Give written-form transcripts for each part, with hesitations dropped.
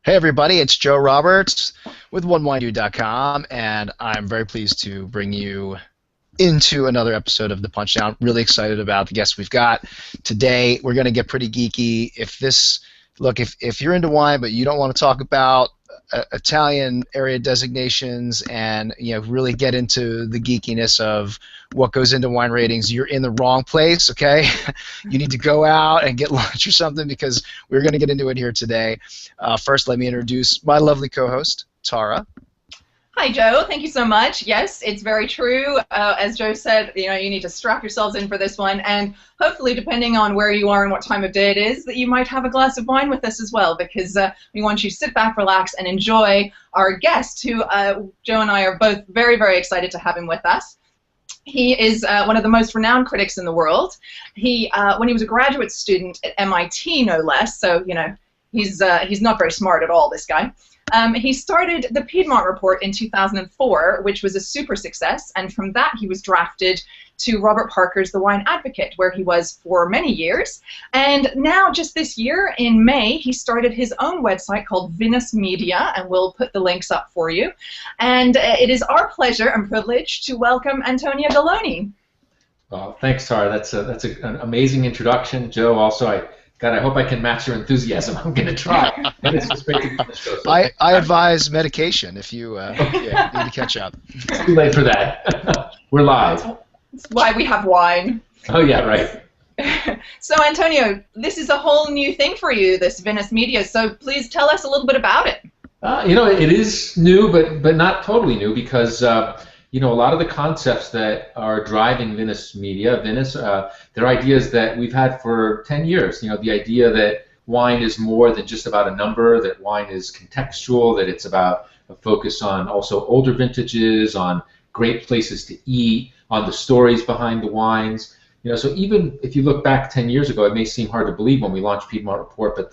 Hey everybody, it's Joe Roberts with OneWineDude.com, and I'm very pleased to bring you into another episode of The Punchdown. Really excited about the guests we've got today. We're going to get pretty geeky. If you're into wine but you don't want to talk about Italian area designations and really get into the geekiness of what goes into wine ratings, you're in the wrong place. Okay, you need to go out and get lunch or something, because we're going to get into it here today. First, let me introduce my lovely co-host, Tara. Hi, Joe. Thank you so much. Yes, it's very true. As Joe said, you need to strap yourselves in for this one, and hopefully, depending on where you are and what time of day it is, that you might have a glass of wine with us as well, because we want you to sit back, relax, and enjoy our guest, who Joe and I are both very, very excited to have him with us. He is one of the most renowned critics in the world. When he was a graduate student at MIT, no less, so he's not very smart at all, this guy. He started the Piedmont Report in 2004, which was a super success, and from that he was drafted to Robert Parker's The Wine Advocate, where he was for many years. And now, just this year, in May, he started his own website called Venice Media, and we'll put the links up for you. And it is our pleasure and privilege to welcome Antonio Galloni. Well, thanks, Tara. That's an amazing introduction. Joe, also, I hope I can match your enthusiasm. I'm going to try. And it's just great to be on the show. So I advise medication if you need to catch up. It's too late for that. We're live. That's why we have wine. Oh, yeah, right. So, Antonio, this is a whole new thing for you, this Venice Media, so please tell us a little bit about it. It is new, but not totally new, because a lot of the concepts that are driving Venice Media, they're ideas that we've had for 10 years. The idea that wine is more than just about a number, that wine is contextual, that it's about a focus on also older vintages, on great places to eat, on the stories behind the wines. So even if you look back 10 years ago, it may seem hard to believe when we launched Piedmont Report, but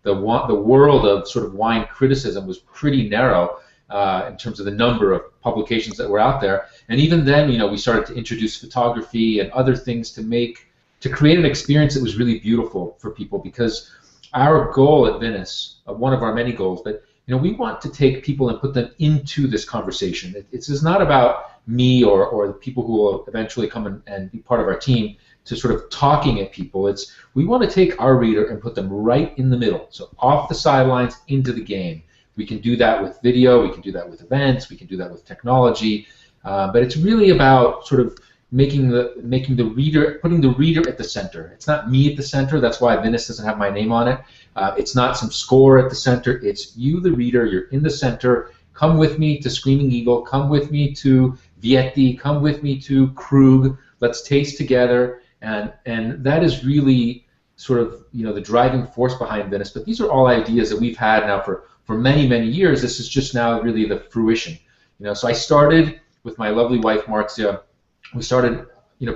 the world of sort of wine criticism was pretty narrow in terms of the number of publications that were out there. And even then, we started to introduce photography and other things to create an experience that was really beautiful for people, because our goal at Venice, one of our many goals, but we want to take people and put them into this conversation. It's not about me or the people who will eventually come and be part of our team to sort of talking at people. We want to take our reader and put them right in the middle, so off the sidelines into the game. We can do that with video, we can do that with events, we can do that with technology, but it's really about sort of putting the reader at the center. It's not me at the center. That's why Venice doesn't have my name on it. It's not some score at the center. It's you, the reader. You're in the center. Come with me to Screaming Eagle. Come with me to Vietti. Come with me to Krug. Let's taste together. And that is really sort of the driving force behind Venice. But these are all ideas that we've had now for many, many years. This is just now really the fruition. So I started with my lovely wife, Marzia. We started,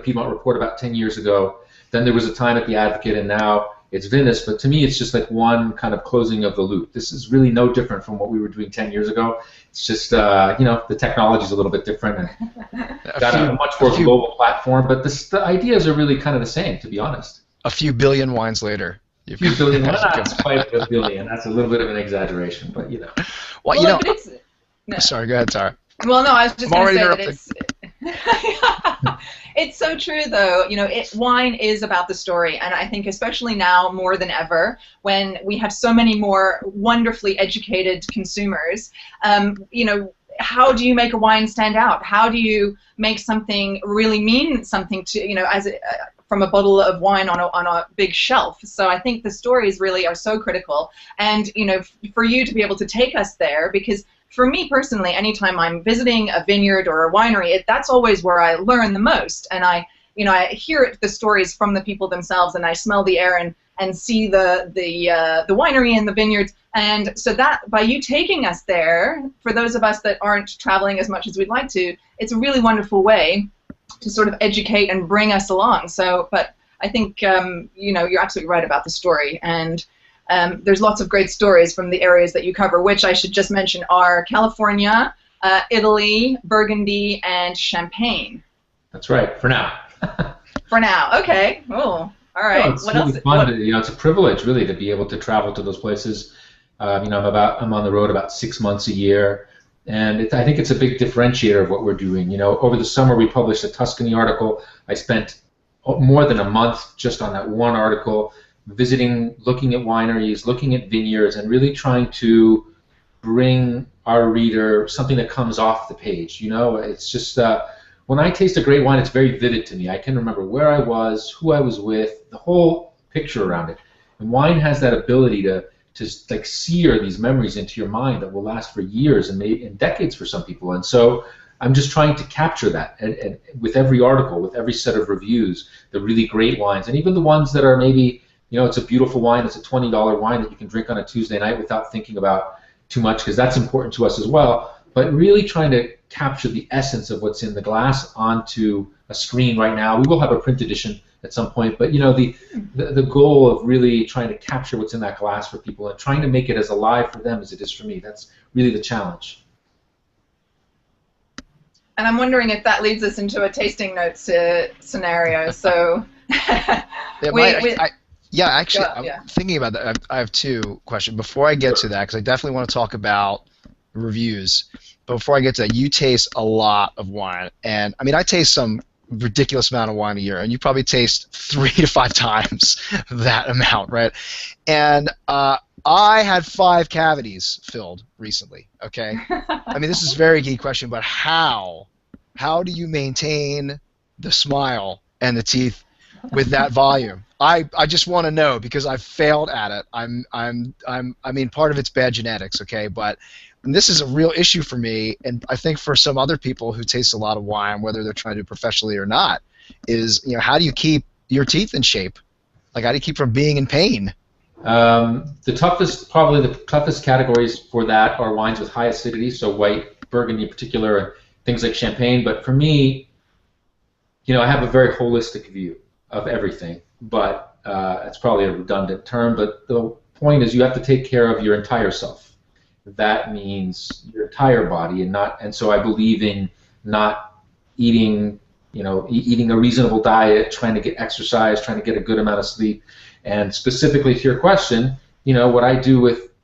Piedmont Report about 10 years ago. Then there was a time at the Advocate, and now it's Venice. But to me, it's just like one kind of closing of the loop. This is really no different from what we were doing 10 years ago. It's just, the technology's a little bit different and got a much more global platform. But the ideas are really kind of the same, to be honest. A few billion wines later. A few billion, not quite a billion. That's a little bit of an exaggeration, but Well, Sorry, go ahead, Tara. Well, no, I was just going to say that it's so true, though. Wine is about the story, and I think especially now more than ever, when we have so many more wonderfully educated consumers, how do you make a wine stand out? How do you make something really mean something to, from a bottle of wine on a big shelf? So I think the stories really are so critical, and for you to be able to take us there, because for me personally, anytime I'm visiting a vineyard or a winery, that's always where I learn the most. And I hear the stories from the people themselves, and I smell the air and see the winery and the vineyards. And so that by you taking us there, for those of us that aren't traveling as much as we'd like to, it's a really wonderful way to sort of educate and bring us along. So, but I think you're absolutely right about the story, and there's lots of great stories from the areas that you cover, which I should just mention are California, Italy, Burgundy, and Champagne. That's right, for now. For now, okay. Oh, all right. It's really fun. It's a privilege, really, to be able to travel to those places. I'm on the road about 6 months a year, and I think it's a big differentiator of what we're doing. Over the summer we published a Tuscany article. I spent more than a month just on that one article, visiting, looking at wineries, looking at vineyards, and really trying to bring our reader something that comes off the page. It's just when I taste a great wine, it's very vivid to me. I can remember where I was, who I was with, the whole picture around it. And wine has that ability to like sear these memories into your mind that will last for years and maybe in decades for some people. And so I'm just trying to capture that and with every article, with every set of reviews, the really great wines, and even the ones that are maybe, it's a beautiful wine, it's a $20 wine that you can drink on a Tuesday night without thinking about too much, because that's important to us as well, but really trying to capture the essence of what's in the glass onto a screen right now. We will have a print edition at some point, but the goal of really trying to capture what's in that glass for people and trying to make it as alive for them as it is for me, that's really the challenge. And I'm wondering if that leads us into a tasting notes scenario. So yeah, actually, I'm thinking about that. I have two questions. Before I get to that, because I definitely want to talk about reviews, but before I get to that, you taste a lot of wine. And, I mean, I taste some ridiculous amount of wine a year, and you probably taste 3 to 5 times that amount, right? And I had 5 cavities filled recently, okay? I mean, this is a very geeky question, but how do you maintain the smile and the teeth with that volume? I just want to know, because I've failed at it. I mean, part of it's bad genetics, okay, but this is a real issue for me, and I think for some other people who taste a lot of wine, whether they're trying to do it professionally or not, is, how do you keep your teeth in shape? Like, how do you keep from being in pain? Probably the toughest categories for that are wines with high acidity, so white, Burgundy in particular, and things like Champagne. But for me, I have a very holistic view of everything, but it's probably a redundant term, but the point is you have to take care of your entire self. That means your entire body, and so I believe in not eating, eating a reasonable diet, trying to get exercise, trying to get a good amount of sleep. And specifically to your question, what I do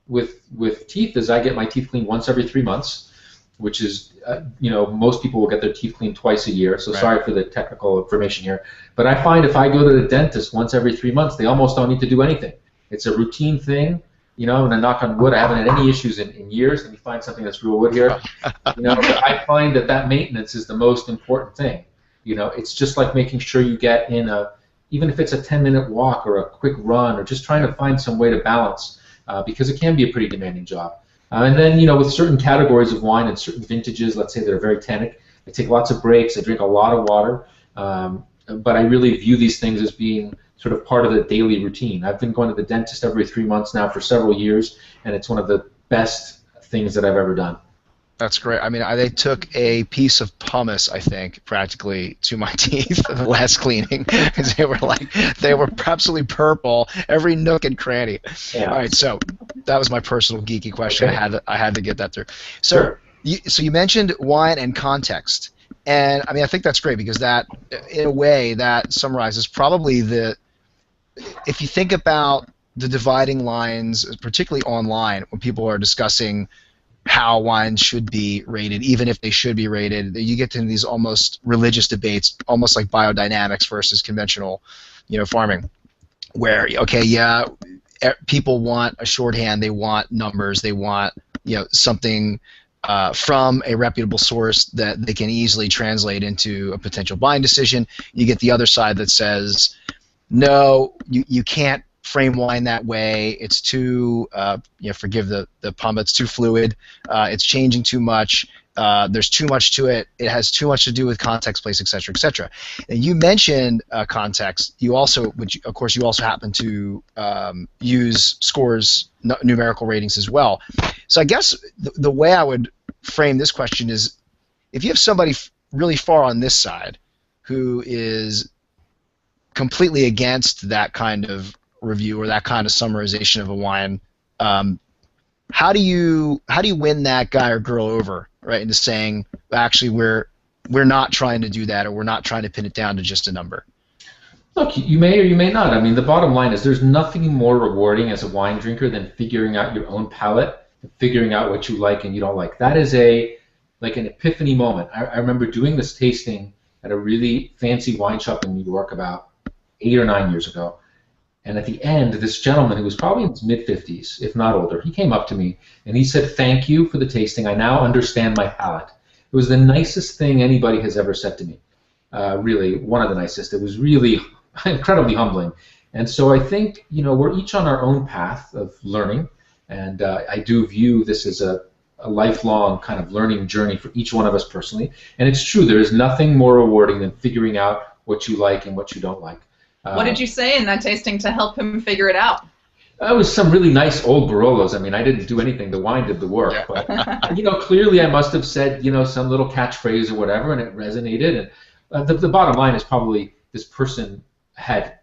with teeth is I get my teeth cleaned once every 3 months, which is, most people will get their teeth cleaned twice a year, so right. Sorry for the technical information here. But I find if I go to the dentist once every 3 months, they almost don't need to do anything. It's a routine thing, and I knock on wood, I haven't had any issues in years. Let me find something that's real wood here. But I find that maintenance is the most important thing. It's just like making sure you get in even if it's a 10-minute walk or a quick run, or just trying to find some way to balance, because it can be a pretty demanding job. And then, with certain categories of wine and certain vintages, let's say that are very tannic, I take lots of breaks, I drink a lot of water, but I really view these things as being sort of part of the daily routine. I've been going to the dentist every 3 months now for several years, and it's one of the best things that I've ever done. That's great. I mean, they took a piece of pumice, I think, practically to my teeth for the last cleaning, because they were absolutely purple, every nook and cranny. Yeah. All right, so that was my personal geeky question. Okay. I had to get that through. So, sure. You mentioned wine and context, and I mean, I think that's great, because that, in a way, that summarizes probably if you think about the dividing lines, particularly online, when people are discussing how wines should be rated, even if they should be rated, you get into these almost religious debates, almost like biodynamics versus conventional, farming, where, okay, yeah, people want a shorthand, they want numbers, they want, something from a reputable source that they can easily translate into a potential buying decision. You get the other side that says, no, you can't frame wine that way. It's too, forgive the pun, it's too fluid. It's changing too much. There's too much to it. It has too much to do with context, place, etc., etc. And you mentioned context. You also, which of course you also happen to use scores, numerical ratings as well. So I guess the way I would frame this question is, if you have somebody really far on this side who is completely against that kind of review or that kind of summarization of a wine, how do you win that guy or girl over, right, into saying, actually, we're not trying to do that, or we're not trying to pin it down to just a number? Look, you may or you may not. I mean, the bottom line is there's nothing more rewarding as a wine drinker than figuring out your own palate and figuring out what you like and you don't like. That is like an epiphany moment. I remember doing this tasting at a really fancy wine shop in New York about 8 or 9 years ago. And at the end, this gentleman who was probably in his mid-50s, if not older, he came up to me and he said, "Thank you for the tasting. I now understand my palate." It was the nicest thing anybody has ever said to me. Really, one of the nicest. It was really incredibly humbling. And so I think, we're each on our own path of learning, and I do view this as a lifelong kind of learning journey for each one of us personally. And it's true, there is nothing more rewarding than figuring out what you like and what you don't like. What did you say in that tasting to help him figure it out? It was some really nice old Barolos. I mean, I didn't do anything. The wine did the work. But, clearly I must have said, some little catchphrase or whatever, and it resonated. And the bottom line is probably this person had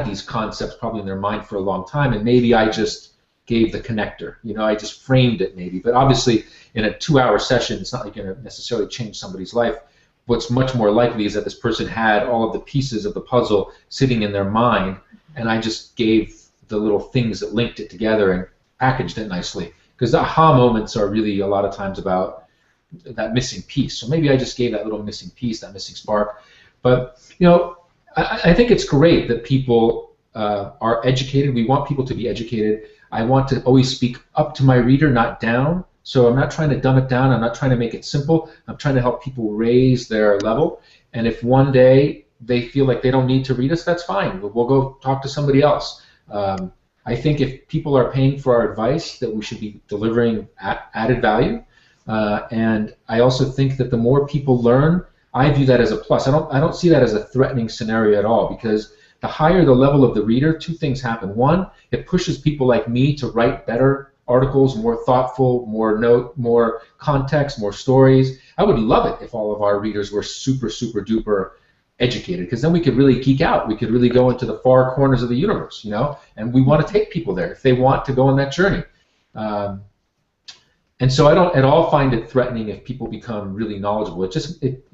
these concepts probably in their mind for a long time, and maybe I just gave the connector. I just framed it maybe. But obviously, in a 2-hour session, it's not like going to necessarily change somebody's life. What's much more likely is that this person had all of the pieces of the puzzle sitting in their mind, and I just gave the little things that linked it together and packaged it nicely. Because the aha moments are really a lot of times about that missing piece. So maybe I just gave that little missing piece, that missing spark. But, I think it's great that people are educated. We want people to be educated. I want to always speak up to my reader, not down. So I'm not trying to dumb it down. I'm not trying to make it simple. I'm trying to help people raise their level. And if one day they feel like they don't need to read us, that's fine. We'll go talk to somebody else. I think if people are paying for our advice, that we should be delivering added value. And I also think that the more people learn, I view that as a plus. I don't see that as a threatening scenario at all, because the higher the level of the reader, two things happen. One, it pushes people like me to write better articles, more thoughtful, more context, more stories. I would love it if all of our readers were super, super duper educated, because then we could really geek out. We could really go into the far corners of the universe, and we want to take people there if they want to go on that journey. And so I don't at all find it threatening if people become really knowledgeable.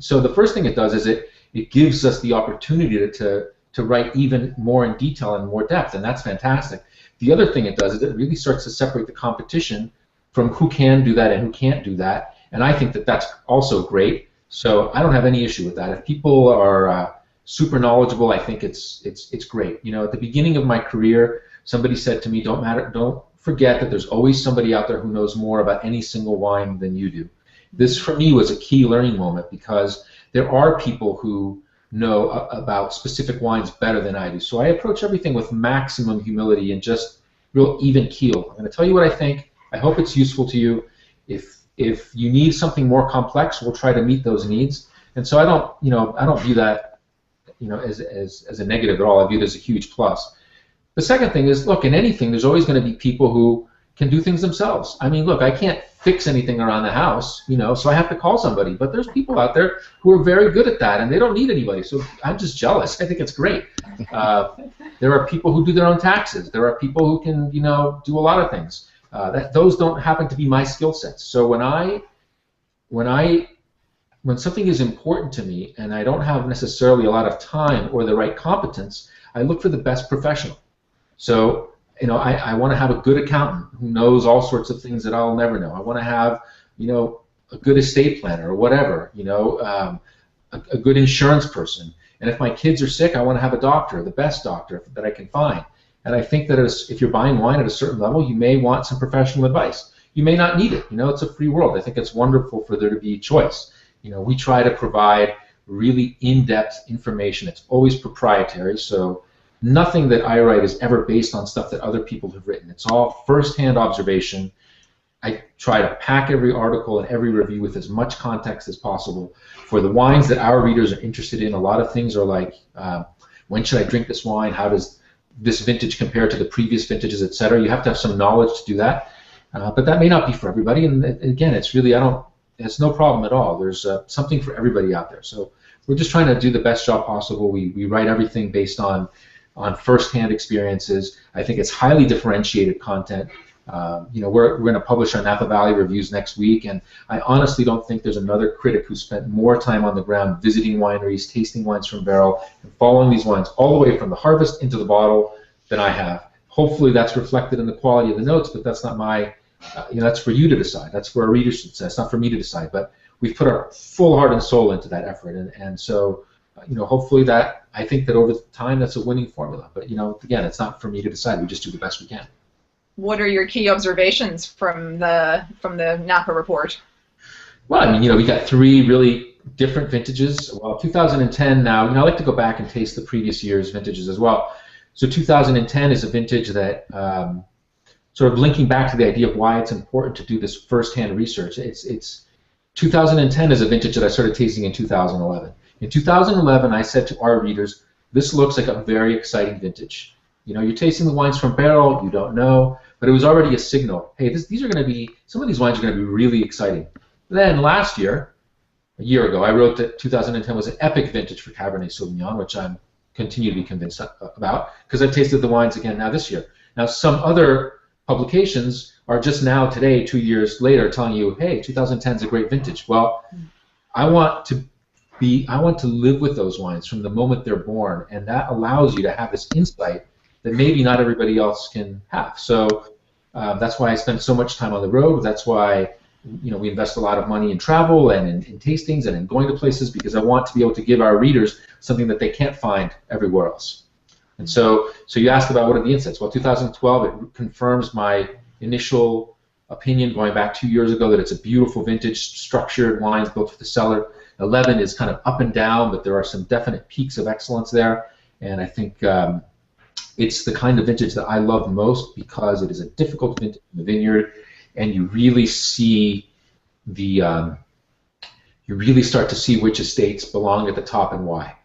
So the first thing it does is it gives us the opportunity to write even more in detail and more depth, and that's fantastic. The other thing it does is it really starts to separate the competition from who can do that and who can't do that, and I think that that's also great. So I don't have any issue with that. If people are super knowledgeable, I think it's great. At the beginning of my career, somebody said to me, don't forget that there's always somebody out there who knows more about any single wine than you do. This, for me, was a key learning moment, because there are people who know about specific wines better than I do. So I approach everything with maximum humility and just real even keel. I'm going to tell you what I think. I hope it's useful to you. If you need something more complex, we'll try to meet those needs. And so I don't view that as a negative at all. I view it as a huge plus. The second thing is, look, in anything, there's always going to be people who can do things themselves. I mean, look, I can't fix anything around the house, so I have to call somebody. But there's people out there who are very good at that, and they don't need anybody. So I'm just jealous. I think it's great. There are people who do their own taxes. There are people who can, do a lot of things. Those don't happen to be my skill sets. So when something is important to me and I don't have necessarily a lot of time or the right competence, I look for the best professional. So, I want to have a good accountant who knows all sorts of things that I'll never know. I want to have, a good estate planner or whatever, a good insurance person. And if my kids are sick, I want to have a doctor, the best doctor that I can find. And I think that if you're buying wine at a certain level, you may want some professional advice. You may not need it. It's a free world. I think it's wonderful for there to be choice. We try to provide really in-depth information. It's always proprietary, so nothing that I write is ever based on stuff that other people have written. It's all first-hand observation. I try to pack every article and every review with as much context as possible. For the wines that our readers are interested in, a lot of things are like, when should I drink this wine? How does this vintage compare to the previous vintages, etc.? You have to have some knowledge to do that. But that may not be for everybody. And again, it's no problem at all. There's something for everybody out there. So we're just trying to do the best job possible. We write everything based on first-hand experiences. I think it's highly differentiated content. We're going to publish our Napa Valley reviews next week, and I honestly don't think there's another critic who spent more time on the ground visiting wineries, tasting wines from barrel, and following these wines all the way from the harvest into the bottle than I have. Hopefully that's reflected in the quality of the notes, but that's not my, that's for you to decide. That's for our readers to decide. It's not for me to decide, but we've put our full heart and soul into that effort, and so, hopefully I think that over time that's a winning formula. But, again, it's not for me to decide. We just do the best we can. What are your key observations from the Napa report? Well, we got 3 really different vintages. Well, 2010 now, I like to go back and taste the previous year's vintages as well. So 2010 is a vintage that, sort of linking back to the idea of why it's important to do this first-hand research. 2010 is a vintage that I started tasting in 2011. In 2011, I said to our readers, this looks like a very exciting vintage. You're tasting the wines from barrel, you don't know, but it was already a signal. Hey, these are going to be, some of these wines are going to be really exciting. Then last year, a year ago, I wrote that 2010 was an epic vintage for Cabernet Sauvignon, which I'm continue to be convinced about, because I've tasted the wines again now this year. Now, some other publications are just now today, 2 years later, telling you, hey, 2010 is a great vintage. Well, I want to live with those wines from the moment they're born, and that allows you to have this insight that maybe not everybody else can have. So that's why I spend so much time on the road. That's why we invest a lot of money in travel and in tastings and in going to places, because I want to be able to give our readers something that they can't find everywhere else. And so you asked about what are the insights. Well, 2012, it confirms my initial opinion going back 2 years ago that it's a beautiful vintage, structured wines built for the cellar. 11 is kind of up and down, but there are some definite peaks of excellence there. And I think it's the kind of vintage that I love most, because it is a difficult vintage in the vineyard, and you really see you really start to see which estates belong at the top and why.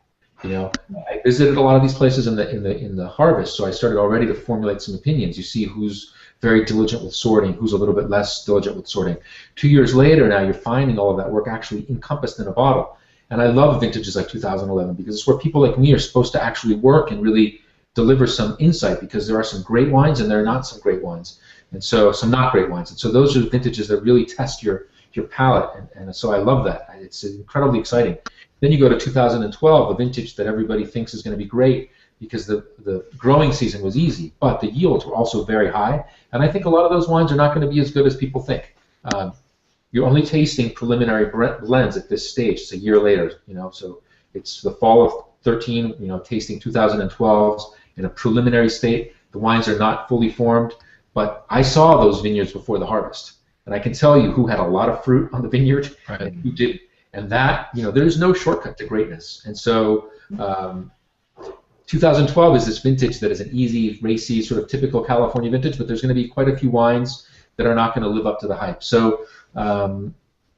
I visited a lot of these places in the harvest, so I started already to formulate some opinions. You see who's very diligent with sorting, who's a little bit less diligent with sorting. 2 years later now, you're finding all of that work actually encompassed in a bottle. And I love vintages like 2011, because it's where people like me are supposed to actually work and really deliver some insight, because there are some great wines and there are not some great wines, and so some not great wines. And so those are vintages that really test your palate, and so I love that. It's incredibly exciting. Then you go to 2012, a vintage that everybody thinks is going to be great because the growing season was easy, but the yields were also very high, and I think a lot of those wines are not going to be as good as people think. You're only tasting preliminary blends at this stage. It's a year later, so it's the fall of 13, tasting 2012's in a preliminary state. The wines are not fully formed, but I saw those vineyards before the harvest, and I can tell you who had a lot of fruit on the vineyard and who didn't. And that, there's no shortcut to greatness. And so 2012 is this vintage that is an easy, racy, sort of typical California vintage, but there's going to be quite a few wines that are not going to live up to the hype. So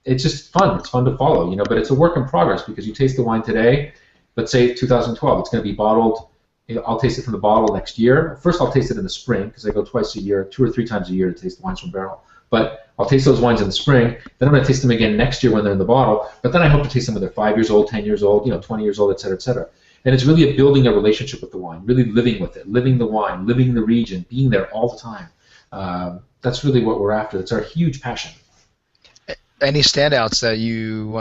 it's just fun. It's fun to follow, but it's a work in progress, because you taste the wine today, let's say 2012, it's going to be bottled. I'll taste it from the bottle next year. First, I'll taste it in the spring, because I go twice a year, 2 or 3 times a year to taste the wines from barrel. But I'll taste those wines in the spring. Then I'm going to taste them again next year when they're in the bottle. But then I hope to taste them when they're 5 years old, 10 years old, 20 years old, et cetera, et cetera. And it's really building a relationship with the wine, really living with it, living the wine, living the region, being there all the time. That's really what we're after. That's our huge passion. Any standouts that you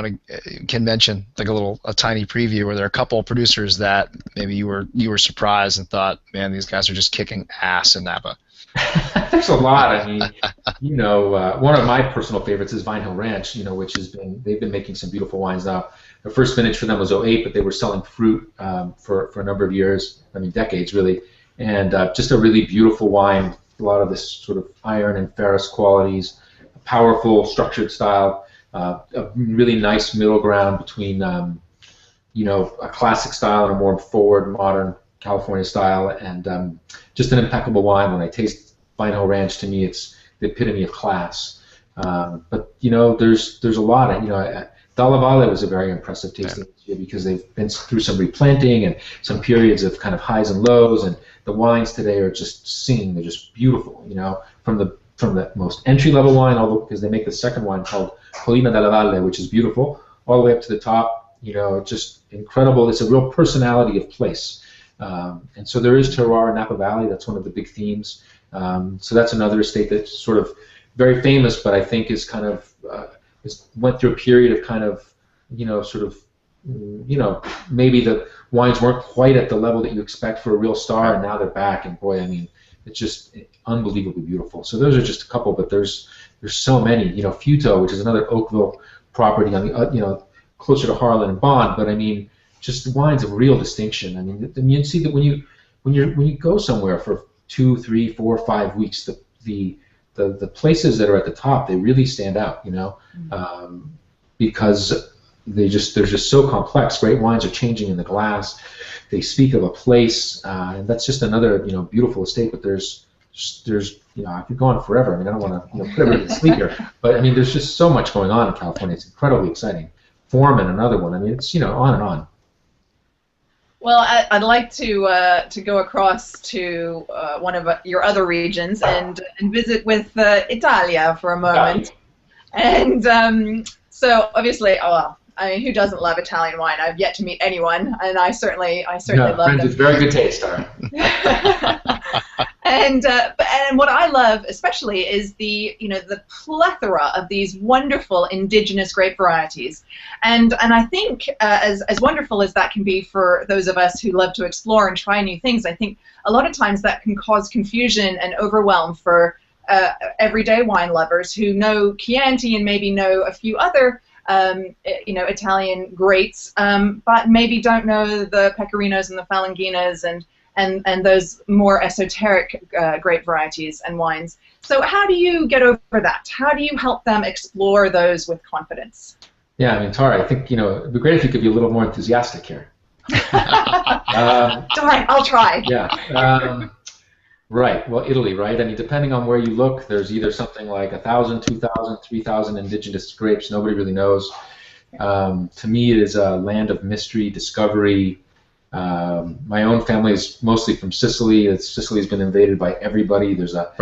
can mention, like a tiny preview, where there are a couple of producers that maybe you were surprised and thought, man, these guys are just kicking ass in Napa? There's a lot. I mean, one of my personal favorites is Vine Hill Ranch, which they've been making some beautiful wines now. The first vintage for them was '08, but they were selling fruit for a number of years, decades really, and just a really beautiful wine, a lot of this sort of iron and ferrous qualities, a powerful, structured style, a really nice middle ground between, a classic style and a more forward, modern California style, and just an impeccable wine. When I taste Vine Hill Ranch, to me, it's the epitome of class. But there's a lot. Dalla Valle was a very impressive tasting this year, because they've been through some replanting and some periods of kind of highs and lows, and the wines today are just singing. They're just beautiful. From the most entry level wine, although because they make the second wine called Colina della Valle, which is beautiful, all the way up to the top. Just incredible. It's a real personality of place. And so there is terroir in Napa Valley. That's one of the big themes. So that's another estate that's sort of very famous, but I think is kind of went through a period of kind of, sort of, maybe the wines weren't quite at the level that you expect for a real star, and now they're back, and boy, I mean, it's just unbelievably beautiful. So those are just a couple, but there's so many. Futo, which is another Oakville property on the closer to Harlan and Bond, but I mean, just wines of real distinction. I mean, you see that when you go somewhere for 2, 3, 4, 5 weeks, the places that are at the top, they really stand out, because they're just so complex. Great wines are changing in the glass. They speak of a place, and that's just another beautiful estate. But there's I could go on forever. I mean, I don't want to put everybody to sleep here, but I mean, there's just so much going on in California. It's incredibly exciting. Foreman, another one. I mean, it's on and on. Well, I'd like to go across to one of your other regions and visit with Italia for a moment. And so obviously, I mean, who doesn't love Italian wine? I've yet to meet anyone, and I certainly love them. It's very good taste, all right. And what I love especially is the plethora of these wonderful indigenous grape varieties, and I think as wonderful as that can be for those of us who love to explore and try new things, I think a lot of times that can cause confusion and overwhelm for everyday wine lovers who know Chianti and maybe know a few other Italian greats, but maybe don't know the Pecorinos and the Falanginas and those more esoteric grape varieties and wines. So how do you get over that? How do you help them explore those with confidence? Yeah, I mean, Tara, I think it'd be great if you could be a little more enthusiastic here. Darn, I'll try. Yeah. Right. Well, Italy, right? I mean, depending on where you look, there's either something like 1,000, 2,000, 3,000 indigenous grapes. Nobody really knows. To me, it is a land of mystery, discovery. My own family is mostly from Sicily. Sicily has been invaded by everybody. There's a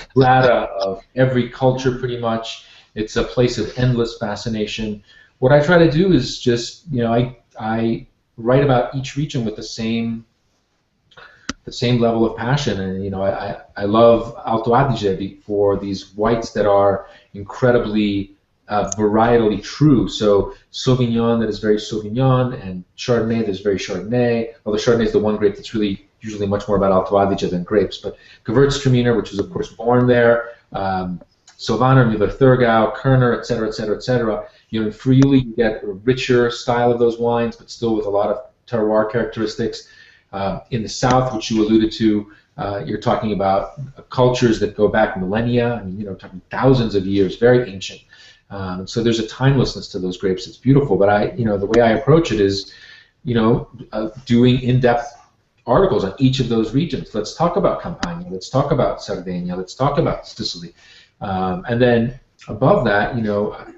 strata of every culture, pretty much. It's a place of endless fascination. What I try to do is just, I write about each region with the same level of passion, and I love Alto Adige for these whites that are incredibly varietally true. So Sauvignon that is very Sauvignon, and Chardonnay that is very Chardonnay. Although Chardonnay is the one grape that's really usually much more about Alto Adige than grapes. But Gewürztraminer, which is of course born there, Sylvaner, Müller-Thurgau, Kerner, etc., etc., etc. In Friuli you get a richer style of those wines, but still with a lot of terroir characteristics. In the south, which you alluded to, you're talking about cultures that go back millennia. I mean, talking thousands of years, very ancient. So there's a timelessness to those grapes. It's beautiful. But the way I approach it is, doing in-depth articles on each of those regions. Let's talk about Campania. Let's talk about Sardinia. Let's talk about Sicily. And then above that,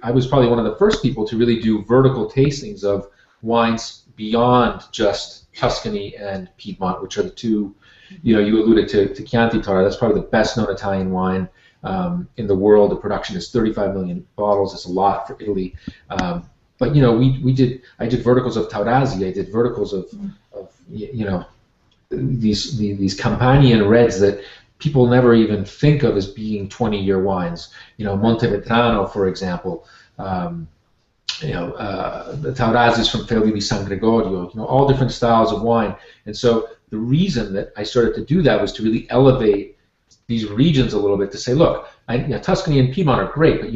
I was probably one of the first people to really do vertical tastings of wines beyond just Tuscany and Piedmont, which are the two, you alluded to Chianti Tara. That's probably the best known Italian wine in the world. The production is 35 million bottles. It's a lot for Italy. But I did verticals of Taurasi. I did verticals of these Campanian reds that people never even think of as being 20-year wines. Montevetrano, for example. The Taurasis from Feli di San Gregorio, all different styles of wine. And so the reason that I started to do that was to really elevate these regions a little bit, to say, look, Tuscany and Piedmont are great, but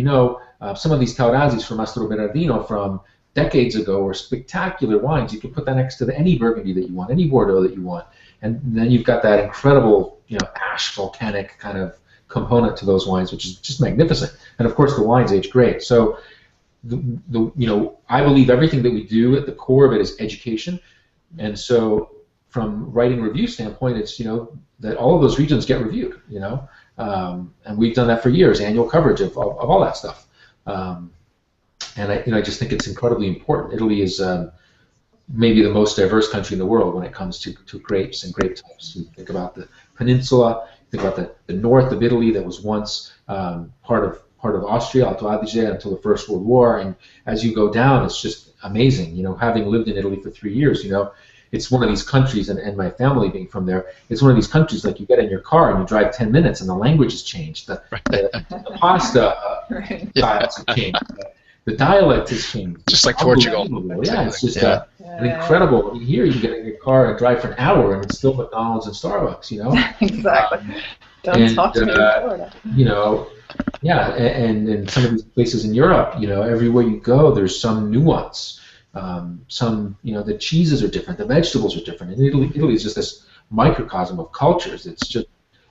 some of these Taurasis from Mastro Bernardino from decades ago were spectacular wines. You can put that next to any Burgundy that you want, any Bordeaux that you want, and then you've got that incredible, ash volcanic kind of component to those wines, which is just magnificent. And of course, the wines age great. So I believe everything that we do at the core of it is education, and so from writing review standpoint, it's that all of those regions get reviewed, and we've done that for years, annual coverage of all that stuff, and I just think it's incredibly important. Italy is maybe the most diverse country in the world when it comes to grapes and grape types. You think about the peninsula, you think about the north of Italy that was once part of Austria, Alto Adige, until the First World War, and as you go down, it's just amazing. Having lived in Italy for 3 years, it's one of these countries, and my family being from there, it's one of these countries like you get in your car and you drive 10 minutes and the language has changed. The pasta styles have changed. The dialect has changed. Just like Portugal. Yeah, it's just an incredible. I mean, here you can get in your car and drive for an hour and it's still McDonald's and Starbucks, you know? Exactly. Don't talk to me in Florida. You know, yeah, and in some of these places in Europe, you know, everywhere you go, there's some nuance. Some, you know, the cheeses are different, the vegetables are different. And Italy is just this microcosm of cultures. It's just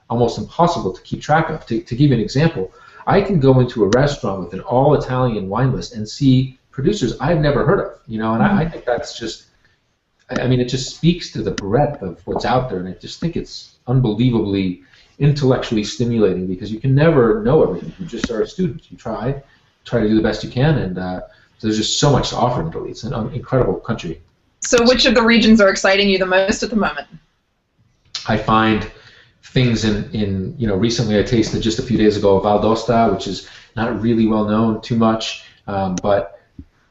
almost impossible to keep track of. To give you an example, I can go into a restaurant with an all-Italian wine list and see producers I've never heard of, you know, and I think that's just, I mean, it just speaks to the breadth of what's out there, and I just think it's unbelievably intellectually stimulating because you can never know everything. You just are a student. You try to do the best you can, and so there's just so much to offer in Italy. It's an incredible country. So which of the regions are exciting you the most at the moment? I find things in you know, recently I tasted just a few days ago Val d'Aosta, which is not really well known too much, but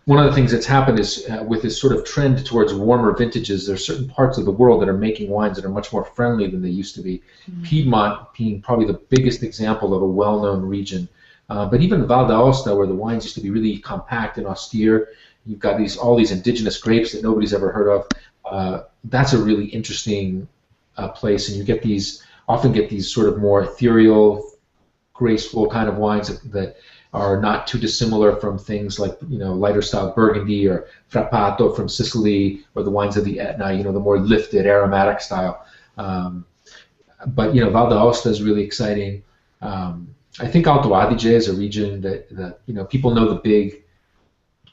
one of the things that's happened is with this sort of trend towards warmer vintages, there are certain parts of the world that are making wines that are much more friendly than they used to be. Piedmont being probably the biggest example of a well-known region, but even Val d'Aosta, where the wines used to be really compact and austere, you've got all these indigenous grapes that nobody's ever heard of. That's a really interesting place, and you often get these sort of more ethereal, graceful kind of wines that are not too dissimilar from things like, you know, lighter style Burgundy or Frappato from Sicily, or the wines of the Etna, you know, the more lifted aromatic style. But you know, Val d'Aosta is really exciting. I think Alto Adige is a region that you know, people know the big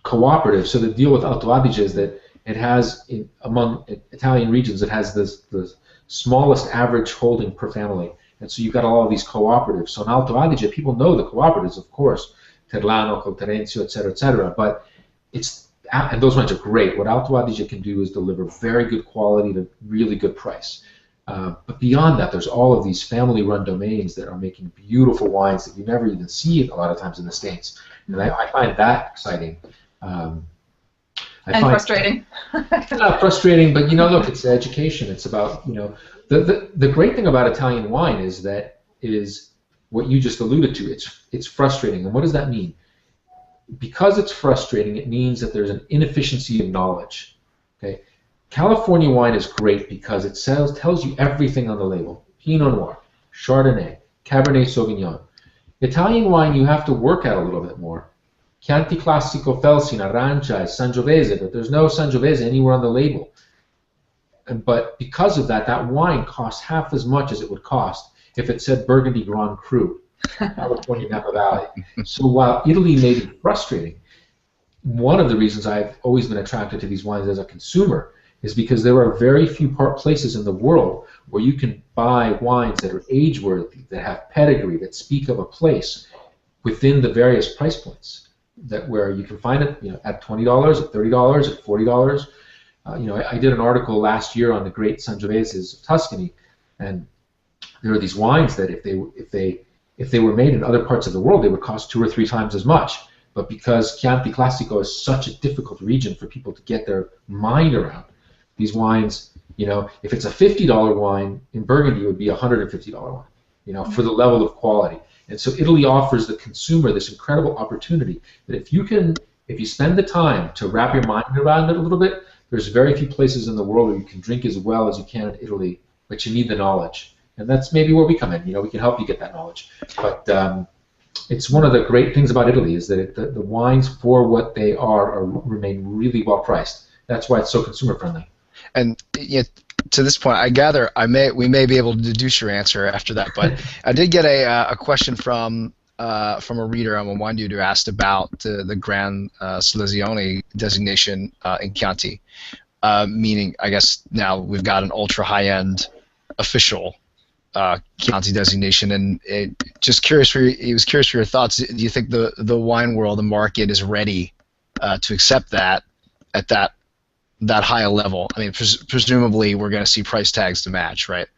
cooperatives. So the deal with Alto Adige is that it has, among Italian regions, it has the smallest average holding per family. And so you've got all of these cooperatives. So in Alto Adige, people know the cooperatives, of course, Terlano, Colterenzio, et cetera. But and those wines are great. What Alto Adige can do is deliver very good quality to really good price. But beyond that, there's all of these family-run domains that are making beautiful wines that you never even see a lot of times in the States. And I find that exciting. Frustrating. Not frustrating, but you know, look, it's education. It's about, you know, the great thing about Italian wine is what you just alluded to. It's frustrating, and what does that mean? Because it's frustrating, it means that there's an inefficiency of knowledge. Okay, California wine is great because it tells you everything on the label: Pinot Noir, Chardonnay, Cabernet Sauvignon. Italian wine, you have to work at a little bit more. Chianti Classico, Felsin, Arancia, Sangiovese, but there's no Sangiovese anywhere on the label. But because of that, that wine costs half as much as it would cost if it said Burgundy Grand Cru, California Napa Valley. So while Italy may be frustrating, one of the reasons I've always been attracted to these wines as a consumer is because there are very few places in the world where you can buy wines that are age-worthy, that have pedigree, that speak of a place within the various price points. Where you can find it, you know, at $20, at $30, at $40. You know, I did an article last year on the great Sangioveses of Tuscany, and there are these wines that if they were made in other parts of the world, they would cost 2 or 3 times as much. But because Chianti Classico is such a difficult region for people to get their mind around, these wines, you know, if it's a $50 wine in Burgundy, it would be a $150 wine, you know, for the level of quality. And so Italy offers the consumer this incredible opportunity that if you spend the time to wrap your mind around it a little bit, there's very few places in the world where you can drink as well as you can in Italy, but you need the knowledge. And that's maybe where we come in. You know, we can help you get that knowledge. But it's one of the great things about Italy is that the wines, for what they remain really well priced. That's why it's so consumer friendly. And yet, to this point, I gather we may be able to deduce your answer after that. But I did get a question from a reader on Wine Dude who asked about the Grand Selezione designation in Chianti, meaning I guess now we've got an ultra high-end official Chianti designation, and he was curious for your thoughts. Do you think the wine world, the market, is ready to accept that at that high a level? I mean, presumably we're going to see price tags to match, right?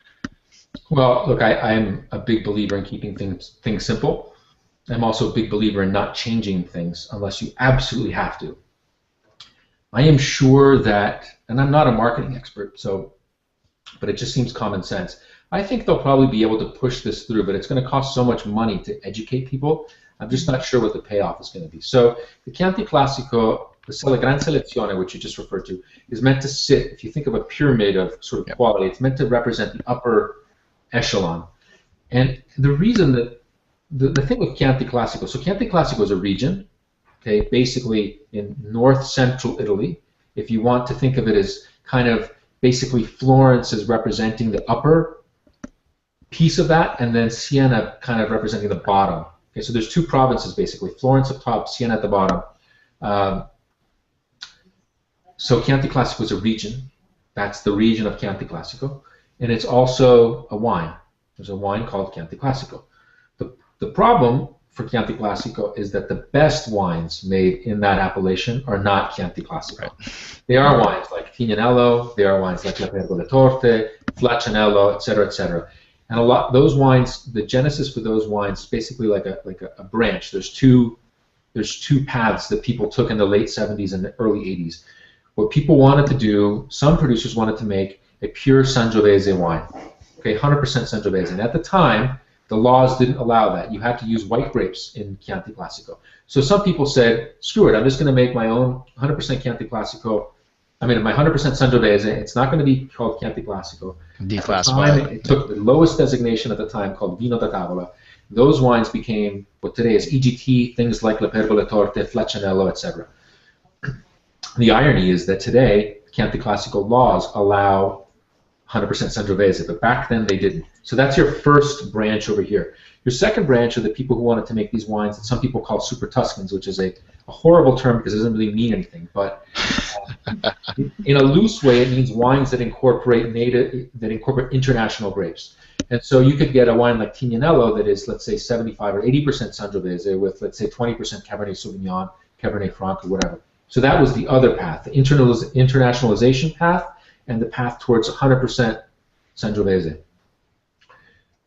Well, look, I'm a big believer in keeping things simple. I'm also a big believer in not changing things unless you absolutely have to. I am sure that and I'm not a marketing expert, so, but it just seems common sense. I think they'll probably be able to push this through, but it's going to cost so much money to educate people. I'm just not sure what the payoff is going to be. So the Chianti Classico, the Gran Selezione, which you just referred to, is meant to sit, if you think of a pyramid of sort of quality, it's meant to represent the upper echelon. And the reason that, the thing with Chianti Classico, so Chianti Classico is a region, okay, basically in north-central Italy. If you want to think of it as kind of basically Florence is representing the upper piece of that, and then Siena kind of representing the bottom. Okay, so there's two provinces basically, Florence up top, Siena at the bottom. So Chianti Classico is a region. That's the region of Chianti Classico, and it's also a wine. There's a wine called Chianti Classico. The problem for Chianti Classico is that the best wines made in that appellation are not Chianti Classico. Right. They are wines like Tignanello, they are wines like La Pergole Torte, Flaccianello, etc., etc. And a lot those wines, the genesis for those wines is basically like a branch. There's two paths that people took in the late 70s and the early 80s. What people wanted to do, some producers wanted to make a pure Sangiovese wine, okay, 100% Sangiovese. And at the time, the laws didn't allow that. You had to use white grapes in Chianti Classico. So some people said, screw it, I'm just going to make my own 100% Chianti Classico. I mean, my 100% Sangiovese, it's not going to be called Chianti Classico. Declassified. It took the lowest designation at the time called Vino da Tavola. Those wines became what today is EGT, things like La Pergole Torte, Flaccianello, etc. The irony is that today, Chianti Classico laws allow 100% Sangiovese, but back then they didn't. So that's your first branch over here. Your second branch are the people who wanted to make these wines that some people call Super Tuscans, which is a horrible term because it doesn't really mean anything. But in a loose way, it means wines that incorporate international grapes. And so you could get a wine like Tignanello that is, let's say, 75 or 80% Sangiovese with, let's say, 20% Cabernet Sauvignon, Cabernet Franc, or whatever. So that was the other path, the internationalization path, and the path towards 100% Sangiovese.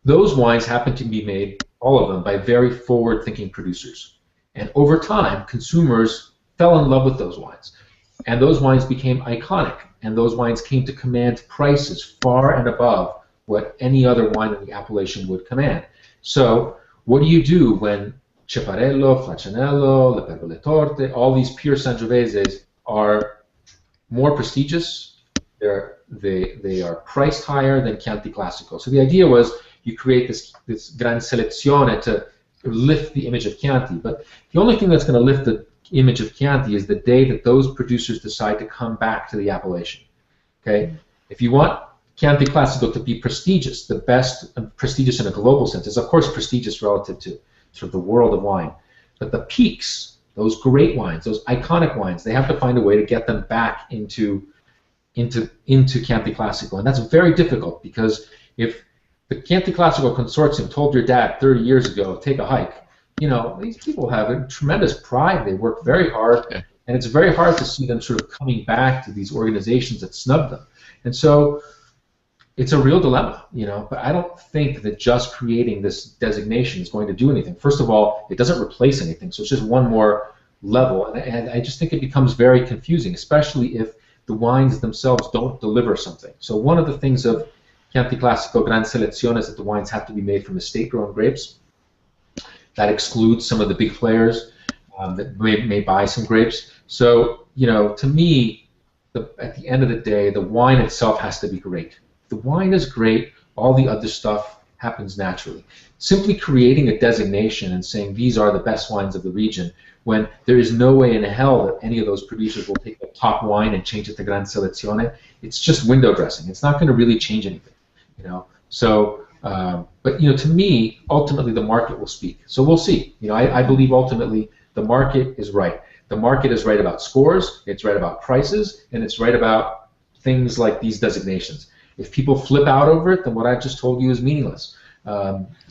Those wines happen to be made, all of them, by very forward-thinking producers. And over time, consumers fell in love with those wines. And those wines became iconic, and those wines came to command prices far and above what any other wine in the appellation would command. So what do you do when Ceparello, Flaccianello, La Pergole Torte, all these pure Sangioveses are more prestigious? They are priced higher than Chianti Classico. So the idea was you create this Gran Selezione to lift the image of Chianti. But the only thing that's going to lift the image of Chianti is the day that those producers decide to come back to the appellation. Okay? If you want Chianti Classico to be prestigious, the best, prestigious in a global sense, is of course prestigious relative to sort of the world of wine. But the peaks, those great wines, those iconic wines, they have to find a way to get them back into Chianti Classico. And that's very difficult because if the Chianti Classico consortium told your dad 30 years ago, take a hike, you know, these people have a tremendous pride. They work very hard, and it's very hard to see them sort of coming back to these organizations that snub them. And so it's a real dilemma, you know, but I don't think that just creating this designation is going to do anything. First of all, it doesn't replace anything, so it's just one more level, and I just think it becomes very confusing, especially if the wines themselves don't deliver something. So one of the things of Chianti Classico Gran Selezione is that the wines have to be made from estate-grown grapes. That excludes some of the big players that may buy some grapes. So, you know, to me, at the end of the day, the wine itself has to be great. The wine is great, all the other stuff happens naturally. Simply creating a designation and saying these are the best wines of the region, when there is no way in hell that any of those producers will take the top wine and change it to Gran Selezione, it's just window dressing. It's not going to really change anything, you know. So, but you know, to me, ultimately the market will speak. So we'll see. You know, I believe ultimately the market is right. The market is right about scores, it's right about prices, and it's right about things like these designations. If people flip out over it, then what I've just told you is meaningless.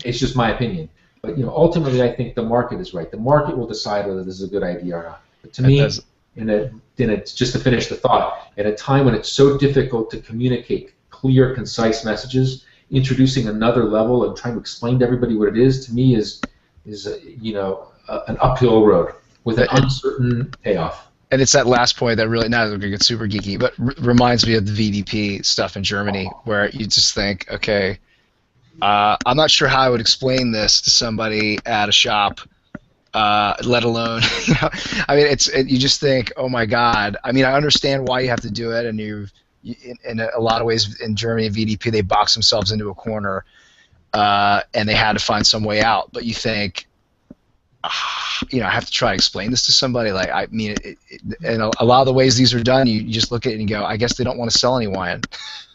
It's just my opinion. But you know, ultimately, I think the market is right. The market will decide whether this is a good idea or not. But to me, just to finish the thought, at a time when it's so difficult to communicate clear, concise messages, introducing another level and trying to explain to everybody what it is, to me is you know, an uphill road with an uncertain payoff. And it's that last point that really, not going to get super geeky, but reminds me of the VDP stuff in Germany, where you just think, okay, I'm not sure how I would explain this to somebody at a shop, let alone, you know, I mean, you just think, oh my God. I mean, I understand why you have to do it, and in a lot of ways in Germany and VDP, they box themselves into a corner, and they had to find some way out. But you think, you know, I have to try to explain this to somebody. Like, I mean, and a lot of the ways these are done, you just look at it and go, I guess they don't want to sell any wine.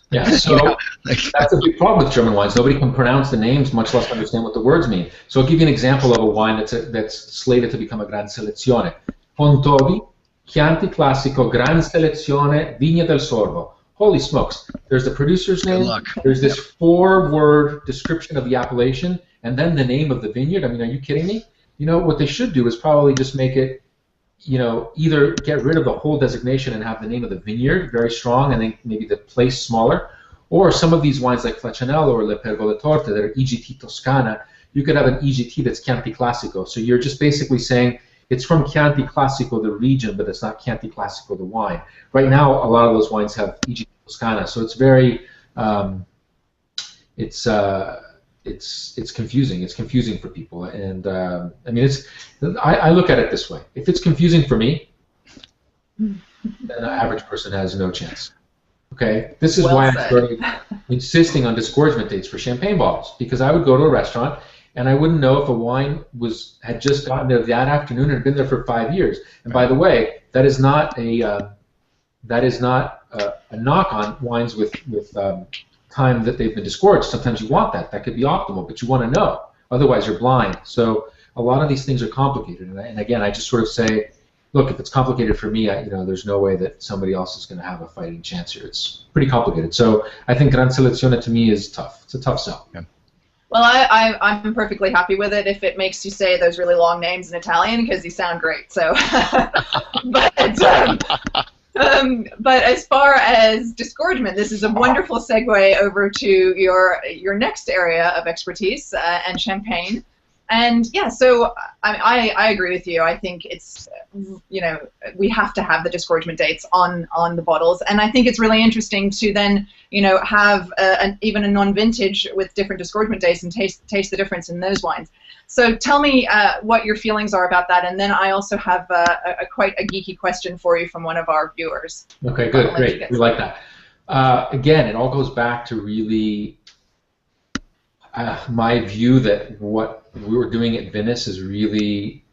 Yeah, so you know? Like, that's a big problem with German wines. Nobody can pronounce the names, much less understand what the words mean. So I'll give you an example of a wine that's slated to become a Gran Selezione. Pontovi, Chianti Classico, Gran Selezione, Vigna del Sorbo. Holy smokes. There's the producer's name, there's this 4-word description of the appellation, and then the name of the vineyard. I mean, are you kidding me? You know, what they should do is probably just make it, you know, either get rid of the whole designation and have the name of the vineyard very strong and then maybe the place smaller, or some of these wines like Flaccianello or Le Pergoletorte that are EGT Toscana, you could have an EGT that's Chianti Classico. So you're just basically saying it's from Chianti Classico, the region, but it's not Chianti Classico, the wine. Right now, a lot of those wines have EGT Toscana, so it's very, it's confusing. It's confusing for people, and I mean, I look at it this way: if it's confusing for me, then the average person has no chance. Okay, this is why I started insisting on disgorgement dates for champagne bottles, because I would go to a restaurant and I wouldn't know if a wine had just gotten there that afternoon and had been there for 5 years. And by the way, that is not a knock on wines with time that they've been disgorged. Sometimes you want that. That could be optimal, but you want to know. Otherwise, you're blind. So a lot of these things are complicated. And again, I just sort of say, look, if it's complicated for me, you know, there's no way that somebody else is going to have a fighting chance here. It's pretty complicated. So I think Gran Selezione to me is tough. It's a tough sell. Yeah. Well, I'm perfectly happy with it if it makes you say those really long names in Italian, because you sound great. So, but as far as disgorgement, this is a wonderful segue over to your next area of expertise, and champagne. And yeah, so I agree with you. I think it's, you know, we have to have the disgorgement dates on the bottles, and I think it's really interesting to then, you know, have even a non-vintage with different disgorgement dates and taste the difference in those wines. So tell me what your feelings are about that, and then I also have quite a geeky question for you from one of our viewers. Okay, good, great, we like that. Again, it all goes back to really my view that what we were doing at Venice is really,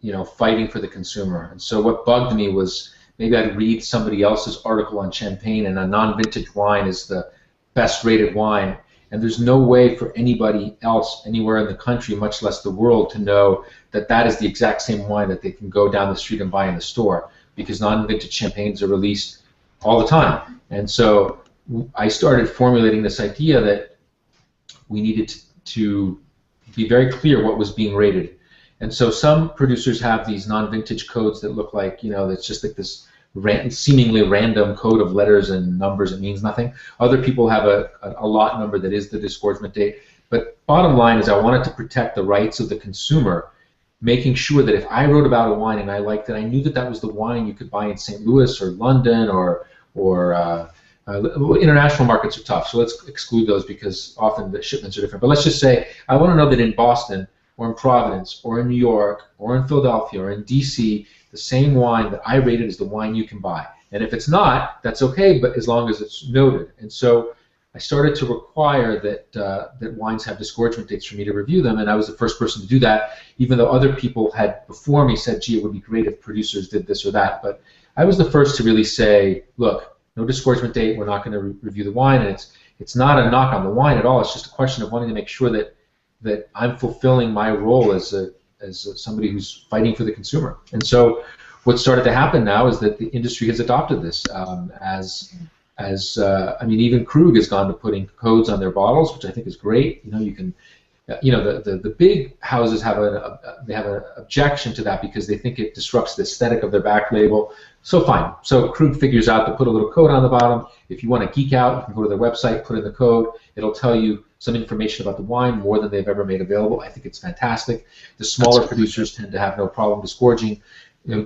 you know, fighting for the consumer. And so what bugged me was maybe I'd read somebody else's article on champagne and a non-vintage wine is the best rated wine. And there's no way for anybody else anywhere in the country, much less the world, to know that that is the exact same wine that they can go down the street and buy in the store, because non-vintage champagnes are released all the time. And so I started formulating this idea that we needed to be very clear what was being rated. And so some producers have these non-vintage codes that look like, you know, that's just like this seemingly random code of letters and numbers. It means nothing. Other people have a lot number that is the disgorgement date. But bottom line is I wanted to protect the rights of the consumer, making sure that if I wrote about a wine and I liked it, I knew that that was the wine you could buy in St. Louis or London or international markets are tough, so let's exclude those because often the shipments are different. But let's just say I want to know that in Boston or in Providence or in New York or in Philadelphia or in DC, the same wine that I rated is the wine you can buy. And if it's not, that's okay, but as long as it's noted. And so I started to require that that wines have disgorgement dates for me to review them, and I was the first person to do that, even though other people had before me said, gee, it would be great if producers did this or that. But I was the first to really say, look, no disgorgement date, we're not going to review the wine, and it's not a knock on the wine at all. It's just a question of wanting to make sure that I'm fulfilling my role as somebody who's fighting for the consumer. And so what started to happen now is that the industry has adopted this I mean, even Krug has gone to putting codes on their bottles, which I think is great. You know, you can, you know, the big houses have an objection to that because they think it disrupts the aesthetic of their back label. So fine. So Krug figures out to put a little code on the bottom. If you want to geek out, you can go to their website, put in the code. It'll tell you some information about the wine, more than they've ever made available. I think it's fantastic. The smaller producers tend to have no problem disgorging.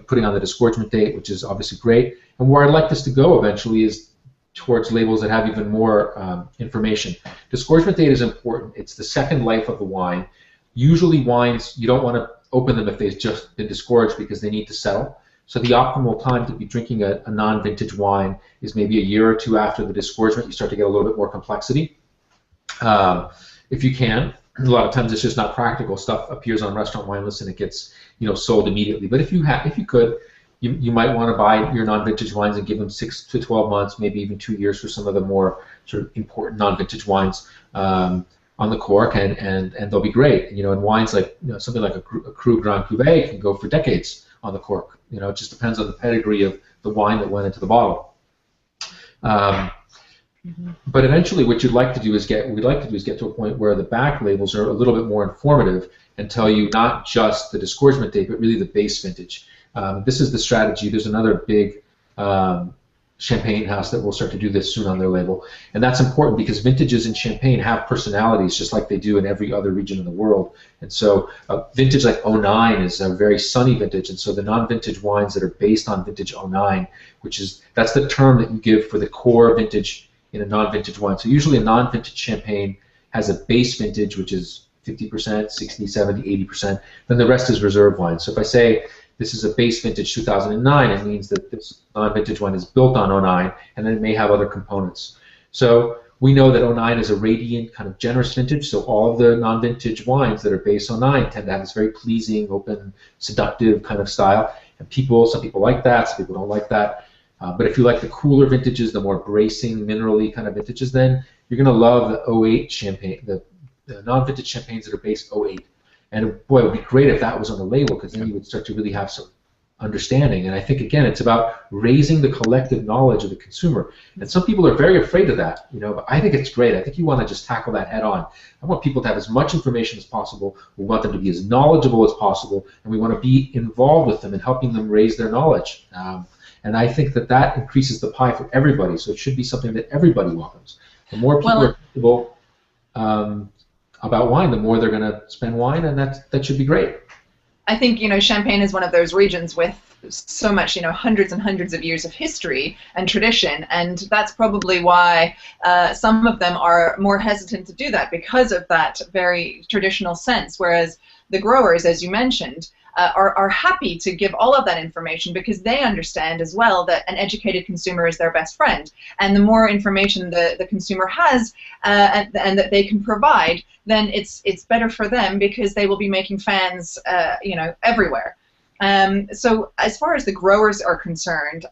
putting on the disgorgement date, which is obviously great. And where I'd like this to go eventually is towards labels that have even more information. Disgorgement date is important. It's the second life of the wine. Usually wines, you don't want to open them if they've just been disgorged because they need to settle. So the optimal time to be drinking a non-vintage wine is maybe a year or two after the disgorgement. You start to get a little bit more complexity. If you can. A lot of times it's just not practical. Stuff appears on restaurant wine lists and it gets sold immediately. But if you could, you might want to buy your non-vintage wines and give them 6 to 12 months, maybe even 2 years for some of the more sort of important non-vintage wines on the cork, and they'll be great. And wines like something like a Cru Grand Cuvée can go for decades on the cork. It just depends on the pedigree of the wine that went into the bottle. But eventually, what we'd like to do is get to a point where the back labels are a little bit more informative and tell you not just the disgorgement date, but really the base vintage. This is the strategy. There's another big champagne house that will start to do this soon on their label, and that's important because vintages in Champagne have personalities just like they do in every other region in the world. And so a vintage like '09 is a very sunny vintage, and so the non-vintage wines that are based on vintage '09, that's the term that you give for the core vintage in a non-vintage wine. So usually a non-vintage champagne has a base vintage, which is 50%, 60, 70, 80%. Then the rest is reserve wine. So if I say this is a base vintage 2009, it means that this non-vintage wine is built on '09, and then it may have other components. So we know that '09 is a radiant, kind of generous vintage, so all of the non-vintage wines that are base '09 tend to have this very pleasing, open, seductive kind of style. And some people like that, some people don't like that. But if you like the cooler vintages, the more bracing, minerally kind of vintages, then you're going to love the '08 champagne, the non-vintage champagnes that are base '08. And boy, it would be great if that was on the label, because then you would start to really have some understanding. And I think, again, it's about raising the collective knowledge of the consumer. And some people are very afraid of that, but I think it's great. I think you want to just tackle that head on. I want people to have as much information as possible. We want them to be as knowledgeable as possible, and we want to be involved with them in helping them raise their knowledge. And I think that increases the pie for everybody, so it should be something that everybody welcomes. The more people are comfortable about wine, the more they're going to spend wine, and that should be great. I think Champagne is one of those regions with so much hundreds and hundreds of years of history and tradition, and that's probably why some of them are more hesitant to do that, because of that very traditional sense, whereas the growers, as you mentioned, are happy to give all of that information, because they understand as well that an educated consumer is their best friend. And the more information the consumer has and that they can provide, then it's better for them, because they will be making fans everywhere. So as far as the growers are concerned,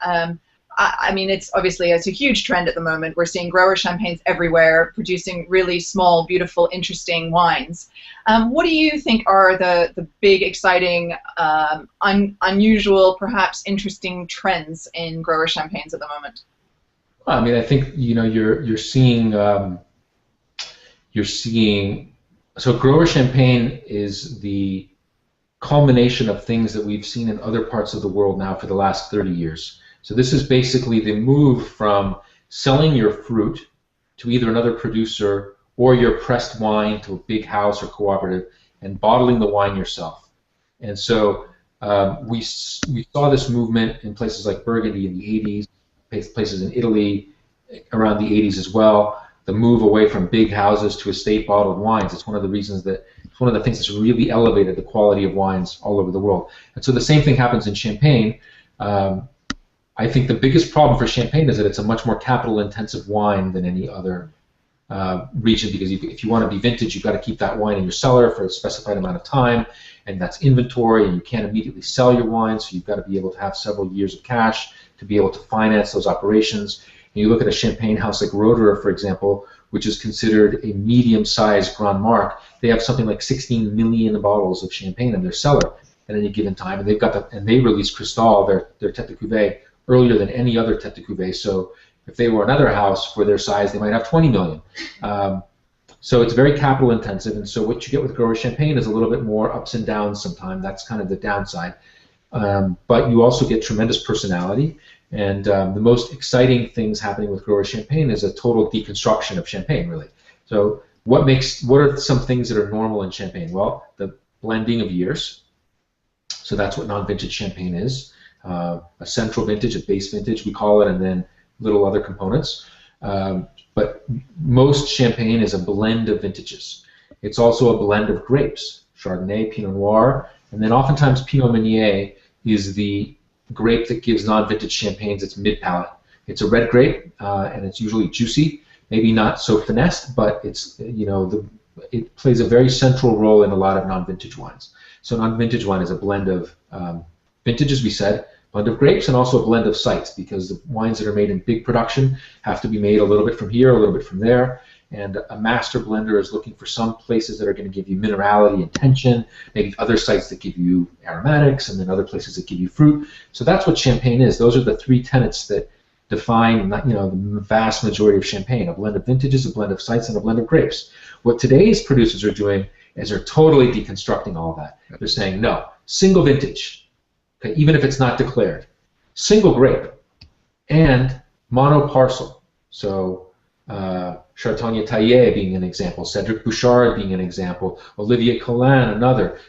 I mean, it's a huge trend at the moment. We're seeing grower champagnes everywhere, producing really small, beautiful, interesting wines. What do you think are the big, exciting, unusual, perhaps interesting trends in grower champagnes at the moment? I mean, I think you're seeing so grower champagne is the culmination of things that we've seen in other parts of the world now for the last 30 years. So this is basically the move from selling your fruit to either another producer or your pressed wine to a big house or cooperative, and bottling the wine yourself. And so we saw this movement in places like Burgundy in the 80s, places in Italy around the 80s as well. The move away from big houses to estate bottled wines. It's one of the things that's really elevated the quality of wines all over the world. And so the same thing happens in Champagne. I think the biggest problem for Champagne is that it's a much more capital-intensive wine than any other region, because if you want to be vintage, you've got to keep that wine in your cellar for a specified amount of time, and that's inventory, and you can't immediately sell your wine, so you've got to be able to have several years of cash to be able to finance those operations. And you look at a champagne house like Roederer, for example, which is considered a medium-sized Grand Marque. They have something like 16 million bottles of champagne in their cellar at any given time, and they release Cristal, their Tête de Cuvée, earlier than any other Tête de Cuvée. So if they were another house for their size, they might have 20 million. So it's very capital intensive, and so what you get with grower champagne is a little bit more ups and downs sometimes. That's kind of the downside. But you also get tremendous personality, and the most exciting things happening with grower champagne is a total deconstruction of champagne, really. So what are some things that are normal in champagne? Well, the blending of years. So that's what non-vintage champagne is. A central vintage, a base vintage, we call it, and then little other components. But most champagne is a blend of vintages. It's also a blend of grapes, Chardonnay, Pinot Noir, and then oftentimes Pinot Meunier is the grape that gives non-vintage champagnes its mid-palate. It's a red grape, and it's usually juicy, maybe not so finessed, but it's, it plays a very central role in a lot of non-vintage wines. So non-vintage wine is a blend of vintages, we said, blend of grapes, and also a blend of sites, because the wines that are made in big production have to be made a little bit from here, a little bit from there. And a master blender is looking for some places that are going to give you minerality and tension, maybe other sites that give you aromatics, and then other places that give you fruit. So that's what champagne is. Those are the three tenets that define, the vast majority of champagne: a blend of vintages, a blend of sites, and a blend of grapes. What today's producers are doing is they're totally deconstructing all of that. They're saying, no, single vintage, okay, even if it's not declared, single grape, and monoparcel. So Chardonnay Taillé being an example, Cedric Bouchard being an example, Olivier Collin another,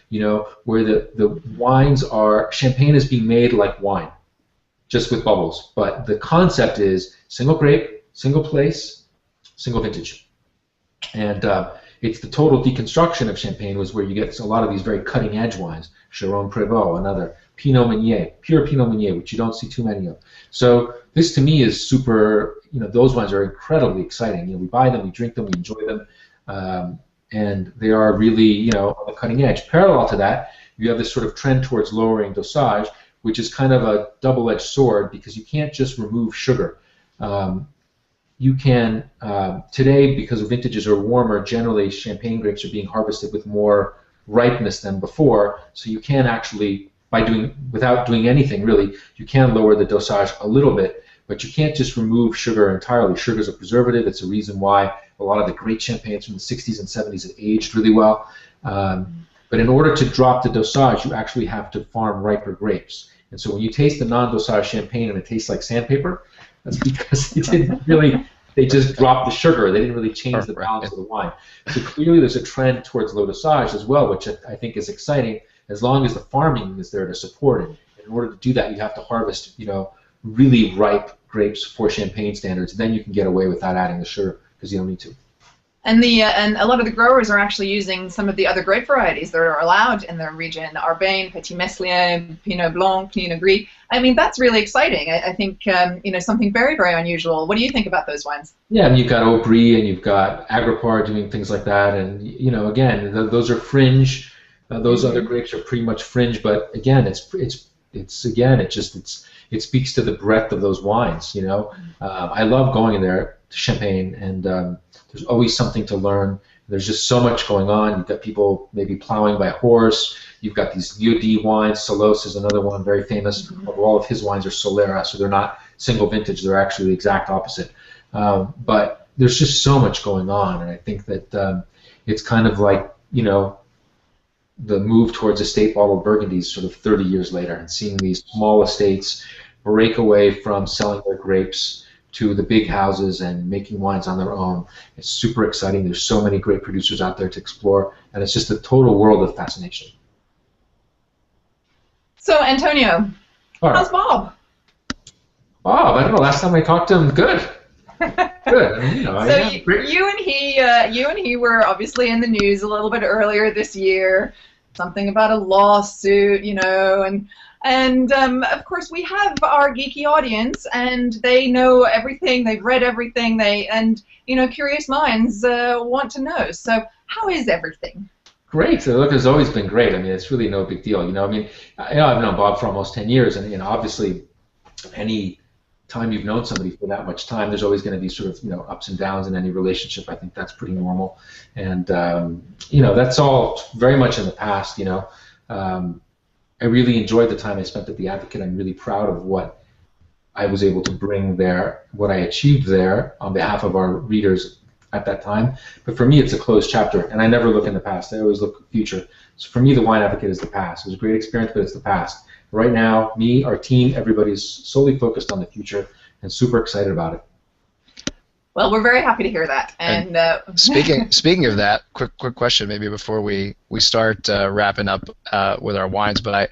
where the wines are, champagne is being made like wine, just with bubbles. But the concept is single grape, single place, single vintage. And it's the total deconstruction of champagne was where you get a lot of these very cutting edge wines. Jérôme Prévost, another. Pinot Meunier, pure Pinot Meunier, which you don't see too many of. So this to me is super, those wines are incredibly exciting. We buy them, we drink them, we enjoy them, and they are really, on the cutting edge. Parallel to that, you have this sort of trend towards lowering dosage, which is kind of a double-edged sword, because you can't just remove sugar. You can, today, because vintages are warmer, generally champagne grapes are being harvested with more ripeness than before, so you can actually, without doing anything really, you can lower the dosage a little bit, but you can't just remove sugar entirely. Sugar is a preservative. It's a reason why a lot of the great champagnes from the 60s and 70s have aged really well. But in order to drop the dosage, you actually have to farm riper grapes. And so when you taste the non-dosage champagne and it tastes like sandpaper, that's because they just dropped the sugar. They didn't really change the balance of the wine. So clearly there's a trend towards low dosage as well, which I think is exciting, as long as the farming is there to support it. In order to do that, you have to harvest, really ripe grapes for champagne standards. Then you can get away without adding the sugar, because you don't need to. And and a lot of the growers are actually using some of the other grape varieties that are allowed in their region: Arbein, Petit Meslier, Pinot Blanc, Pinot Gris. I mean, that's really exciting. I think something very, very unusual. What do you think about those wines? Yeah, and you've got Aubry and you've got Agripar doing things like that, and again, those are fringe. Those other grapes are pretty much fringe, but again, it speaks to the breadth of those wines. I love going in there to Champagne, and there's always something to learn. There's just so much going on. You've got people maybe plowing by horse. You've got these UD wines. Solos is another one, very famous. All of his wines are Solera, so they're not single vintage. They're actually the exact opposite. But there's just so much going on, and I think that it's kind of like, the move towards estate bottled Burgundies sort of 30 years later, and seeing these small estates break away from selling their grapes to the big houses and making wines on their own. It's super exciting. There's so many great producers out there to explore, and it's just a total world of fascination. So, Antonio, how's Bob? Bob, I don't know. Last time I talked to him, good. Good. I mean, so you and he were obviously in the news a little bit earlier this year. Something about a lawsuit, and of course we have our geeky audience, and they know everything. They've read everything. Curious minds want to know. So how is everything? Great. So look, it's always been great. I mean, it's really no big deal. I've known Bob for almost 10 years, and obviously, any time you've known somebody for that much time, there's always going to be sort of ups and downs in any relationship. I think that's pretty normal, and that's all very much in the past. I really enjoyed the time I spent at the Advocate. I'm really proud of what I was able to bring there, what I achieved there on behalf of our readers at that time. But for me, it's a closed chapter, and I never look in the past. I always look future. So for me, the Wine Advocate is the past. It was a great experience, but it's the past. Right now, me, our team, everybody's solely focused on the future and super excited about it. Well, we're very happy to hear that. And speaking of that, quick question maybe before we start wrapping up with our wines. But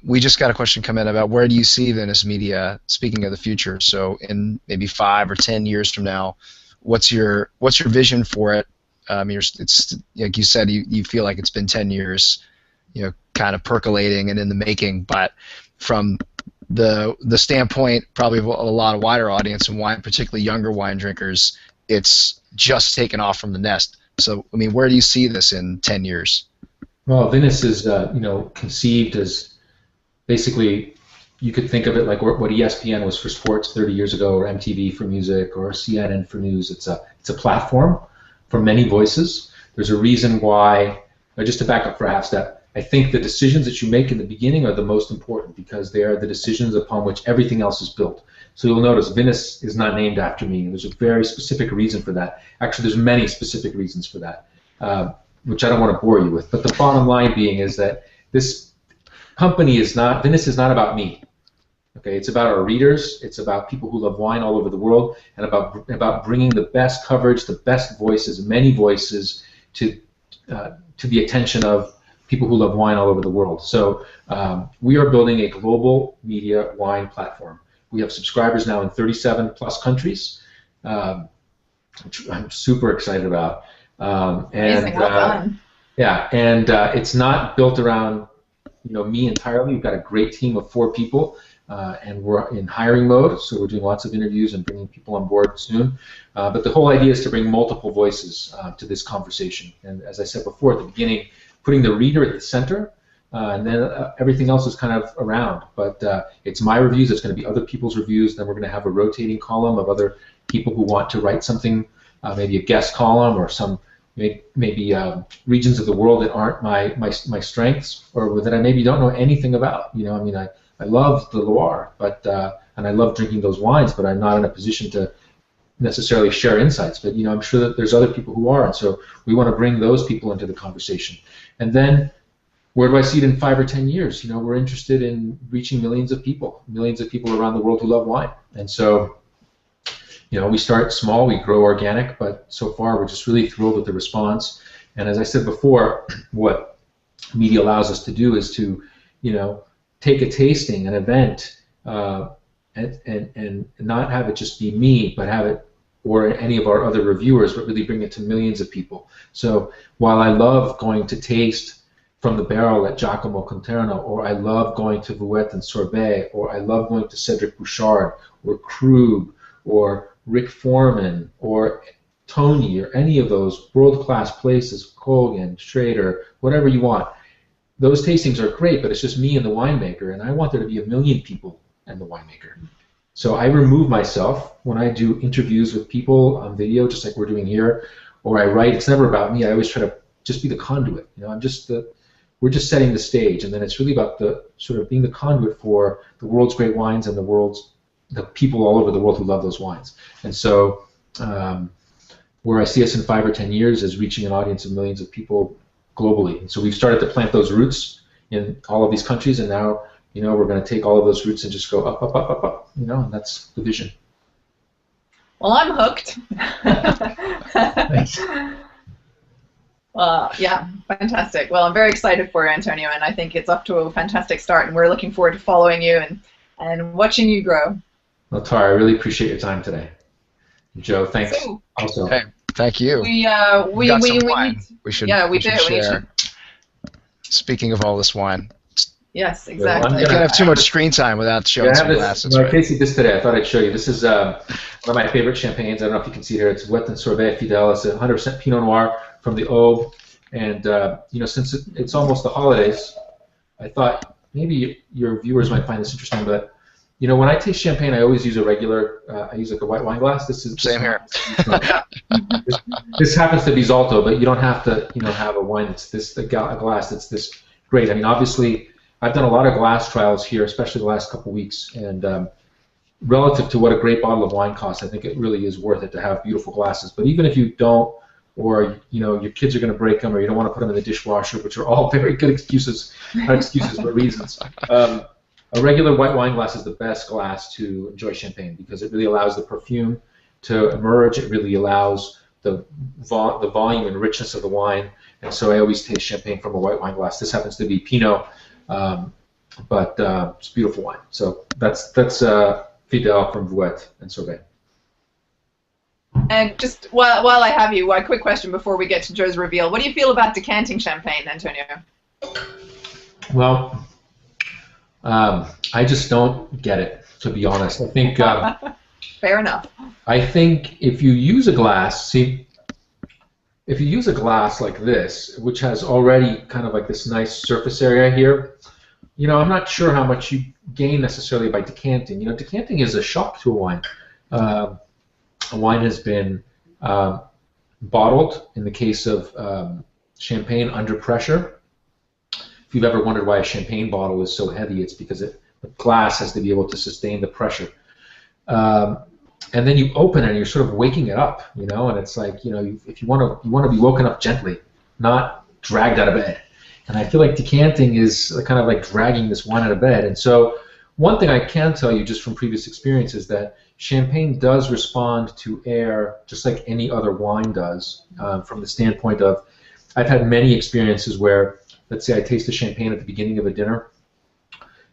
We just got a question come in about where do you see Venice Media, speaking of the future, so in maybe 5 or 10 years from now, what's your vision for it? It's like you said, you feel like it's been 10 years, kind of percolating and in the making, but from the standpoint probably of a lot of wider audience and wine, particularly younger wine drinkers, it's just taken off from the nest. So, I mean, where do you see this in 10 years? Well, Venice is, conceived as basically, you could think of it like what ESPN was for sports 30 years ago, or MTV for music, or CNN for news. It's a platform for many voices. There's a reason why, just to back up for a half step, I think the decisions that you make in the beginning are the most important because they are the decisions upon which everything else is built. So you'll notice Venice is not named after me. There's a very specific reason for that. Actually, there's many specific reasons for that, which I don't want to bore you with. But the bottom line being is that this company Venice is not about me. Okay, it's about our readers. It's about people who love wine all over the world, and about bringing the best coverage, the best voices, many voices to the attention of people who love wine all over the world. So we are building a global media wine platform. We have subscribers now in 37 plus countries, which I'm super excited about. Amazing, well done. Yeah, and it's not built around me entirely. We've got a great team of 4 people, and we're in hiring mode, so we're doing lots of interviews and bringing people on board soon. But the whole idea is to bring multiple voices to this conversation. And as I said before at the beginning, putting the reader at the center, and then everything else is kind of around. But it's my reviews, it's going to be other people's reviews, then we're going to have a rotating column of other people who want to write something, maybe a guest column or some maybe regions of the world that aren't my strengths, or that I maybe don't know anything about. I love the Loire, and I love drinking those wines, but I'm not in a position to necessarily share insights. But I'm sure that there's other people who are, and so we want to bring those people into the conversation. And then, where do I see it in 5 or 10 years? We're interested in reaching millions of people around the world who love wine. And so, we start small, we grow organic, but so far we're just really thrilled with the response. And as I said before, what media allows us to do is to, take a tasting, an event, and not have it just be me, but have it, or any of our other reviewers, but really bring it to millions of people. So while I love going to taste from the barrel at Giacomo Conterno, or I love going to Vouette and Sorbet, or I love going to Cedric Bouchard, or Krug, or Rick Foreman, or Tony, or any of those world-class places, Kogan, Schrader, whatever you want, those tastings are great, but it's just me and the winemaker, and I want there to be a million people and the winemaker. So I remove myself when I do interviews with people on video, just like we're doing here, or I write. It's never about me. I always try to just be the conduit. We're just setting the stage, and then it's really about the sort of being the conduit for the world's great wines and the people all over the world who love those wines. And so where I see us in 5 or 10 years is reaching an audience of millions of people globally. And so we've started to plant those roots in all of these countries, and now we're going to take all of those roots and just go up, up, up, up, up, and that's the vision. Well, I'm hooked. Thanks. Well, yeah, fantastic. Well, I'm very excited for you, Antonio, and I think it's off to a fantastic start, and we're looking forward to following you and watching you grow. Well, Tara, I really appreciate your time today. Joe, thanks. Also. Hey, thank you. We should. Yeah, we do. Share. Speaking of all this wine. Yes, exactly. You can't have too much screen time without showing some glasses. I tasted this today. I thought I'd show you. This is one of my favorite champagnes. I don't know if you can see it here. It's Vouette and Sorbet Fidèle. It's 100% Pinot Noir from the Aube. And since it's almost the holidays, I thought maybe your viewers might find this interesting. But when I taste champagne, I always use a regular. I use like a white wine glass. Same here. This happens to be Zalto, but you don't have to have a wine that's a glass that's this great. I mean, obviously, I've done a lot of glass trials here, especially the last couple weeks, and relative to what a great bottle of wine costs, I think it really is worth it to have beautiful glasses. But even if you don't, or your kids are going to break them, or you don't want to put them in the dishwasher, which are all very good excuses, not excuses but reasons. A regular white wine glass is the best glass to enjoy champagne because it really allows the perfume to emerge. It really allows the volume and richness of the wine, and so I always taste champagne from a white wine glass. This happens to be Pinot but it's beautiful wine. So that's Fidel from Vouette and Sorbet. And just while I have you, one quick question before we get to Joe's reveal. What do you feel about decanting champagne, Antonio? Well, I just don't get it, to be honest. I think Fair enough. I think if you use a glass, if you use a glass like this, which has already kind of like this nice surface area here, I'm not sure how much you gain necessarily by decanting. Decanting is a shock to a wine. A wine has been bottled, in the case of champagne, under pressure. If you've ever wondered why a champagne bottle is so heavy, it's because the glass has to be able to sustain the pressure. And then you open it and you're sort of waking it up, and it's like, if you want to be woken up gently, not dragged out of bed. And I feel like decanting is kind of like dragging this wine out of bed. And so one thing I can tell you just from previous experience is that champagne does respond to air just like any other wine does, from the standpoint of, I've had many experiences where, let's say I taste the champagne at the beginning of a dinner,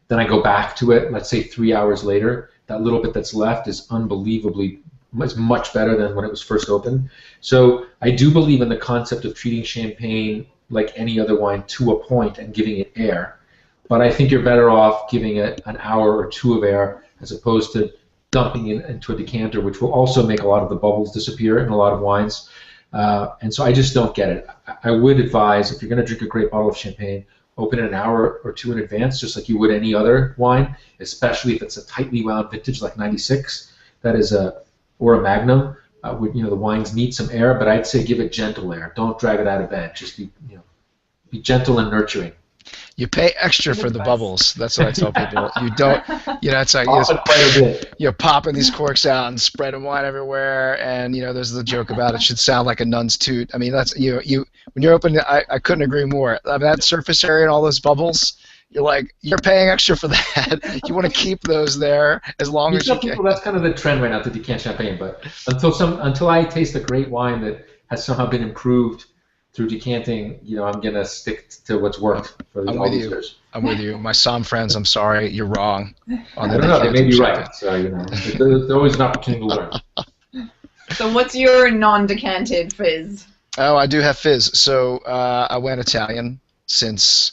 then I go back to it, let's say 3 hours later, that little bit that's left is much better than when it was first opened. So I do believe in the concept of treating champagne like any other wine to a point and giving it air. But I think you're better off giving it an hour or two of air as opposed to dumping it into a decanter, which will also make a lot of the bubbles disappear in a lot of wines. And so I just don't get it. I would advise, if you're going to drink a great bottle of champagne, open it an hour or two in advance, just like you would any other wine, especially if it's a tightly wound vintage like 96, or a Magnum. The wines need some air, but I'd say give it gentle air. Don't drag it out of bed. Just be gentle and nurturing. You pay extra for the bubbles. That's what I tell people. You don't, it's like you're popping these corks out and spreading wine everywhere. And there's the joke about it should sound like a nun's toot. I mean, that's when you're opening. I couldn't agree more. I mean, that surface area and all those bubbles. You're paying extra for that. You want to keep those there as long as you can. That's kind of the trend right now to decant champagne. But until I taste a great wine that has somehow been improved through decanting, I'm gonna stick to what's worked for all these years. I'm with you. My Somm friends, I'm sorry, you're wrong. I don't know. They may be right. So there's always an opportunity to learn. So what's your non-decanted fizz? Oh, I do have fizz. So I went Italian since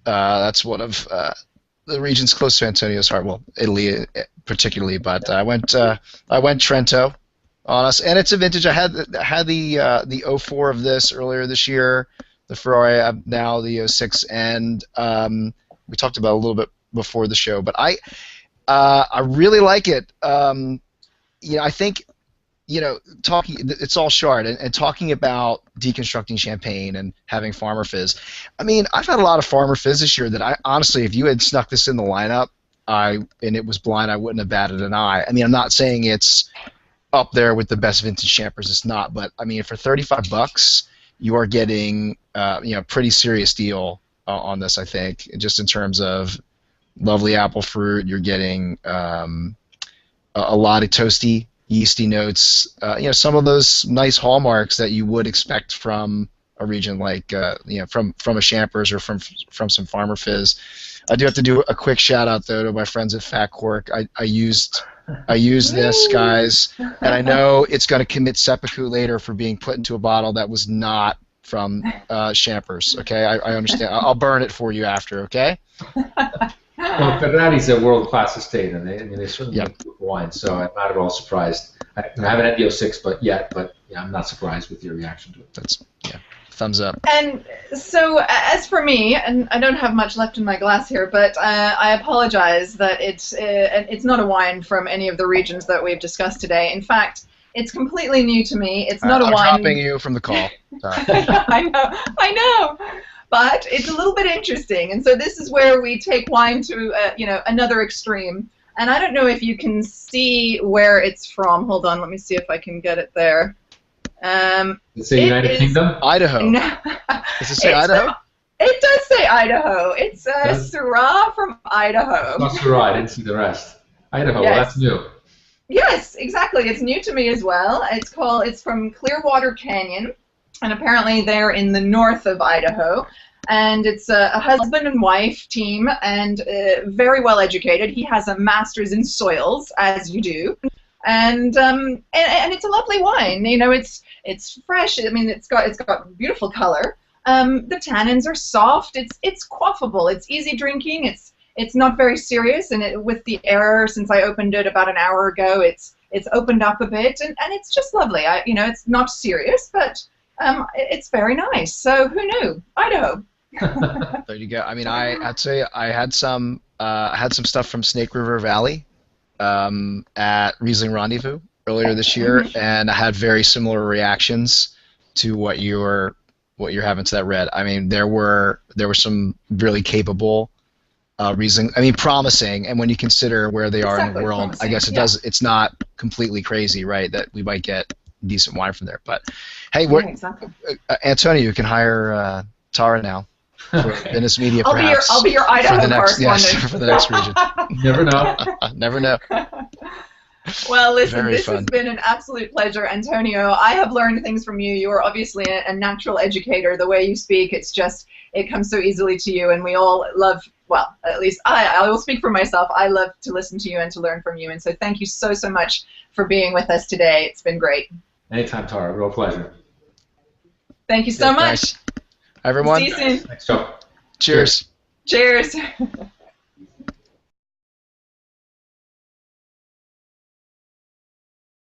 that's one of the regions close to Antonio's heart. Well, Italy particularly, but I went Trento on us, and it's a vintage. I had the 04 of this earlier this year, the Ferrari. I have now the 06, and we talked about it a little bit before the show, but I really like it. I think talking, it's all Chard, and talking about deconstructing champagne and having farmer fizz. I mean, I've had a lot of farmer fizz this year that I honestly, if you had snuck this in the lineup, and it was blind, I wouldn't have batted an eye. I mean, I'm not saying it's up there with the best vintage champers. It's not, but I mean, for $35, you are getting pretty serious deal on this. I think, just in terms of lovely apple fruit, you're getting a lot of toasty, yeasty notes. Some of those nice hallmarks that you would expect from a region like from a Champers or from some Farmer Fizz. I do have to do a quick shout out though to my friends at Fat Cork. I used this, guys, and I know it's going to commit seppuku later for being put into a bottle that was not from Champers. Okay, I understand. I'll burn it for you after. Okay. Well, Ferrari's a world-class estate, and they certainly make good wine, so I'm not at all surprised. I haven't had the 06 but I'm not surprised with your reaction to it. That's thumbs up. And so, as for me, and I don't have much left in my glass here, but I apologize that it's not a wine from any of the regions that we've discussed today. In fact, it's completely new to me. It's not a wine. I'm dropping you from the call. Sorry. I know. But it's a little bit interesting, and so this is where we take wine to another extreme. And I don't know if you can see where it's from. Hold on, let me see if I can get it there. Does it say United Kingdom? Idaho. No, Does it say Idaho? It does say Idaho. It's Syrah from Idaho. It's not Syrah. I didn't see the rest. Idaho. Yes. Well, that's new. Yes, exactly. It's new to me as well. It's from Clearwater Canyon. And apparently they're in the north of Idaho. And it's a husband and wife team, and very well educated. He has a master's in soils, as you do, and it's a lovely wine. You know, it's fresh. I mean, it's got beautiful color. The tannins are soft. It's quaffable. It's easy drinking. It's not very serious, and with the air, since I opened it about an hour ago, it's opened up a bit, and it's just lovely. You know, it's not serious, but it's very nice. So who knew? Idaho. There you go. I mean, I'd say I had some stuff from Snake River Valley at Riesling Rendezvous earlier this year, and I had very similar reactions to what you're having to that red. I mean, there were some really capable Riesling. I mean, promising, and when you consider where they are in the world, promising. I guess it's not completely crazy, right? That we might get decent wine from there. But hey, Antonio, you can hire Tara now. For Venice Media, perhaps. I'll be your Idaho correspondent. For the next region. Never know. Never know. Well, listen, this has been an absolute pleasure, Antonio. I have learned things from you. You are obviously a natural educator. The way you speak, it comes so easily to you, and we all love, well, at least I will speak for myself. I love to listen to you and to learn from you, and so thank you so much for being with us today. It's been great. Anytime, Tara. Real pleasure. Thank you so much. Everyone. See you soon. Thanks, Joe. Cheers. Cheers.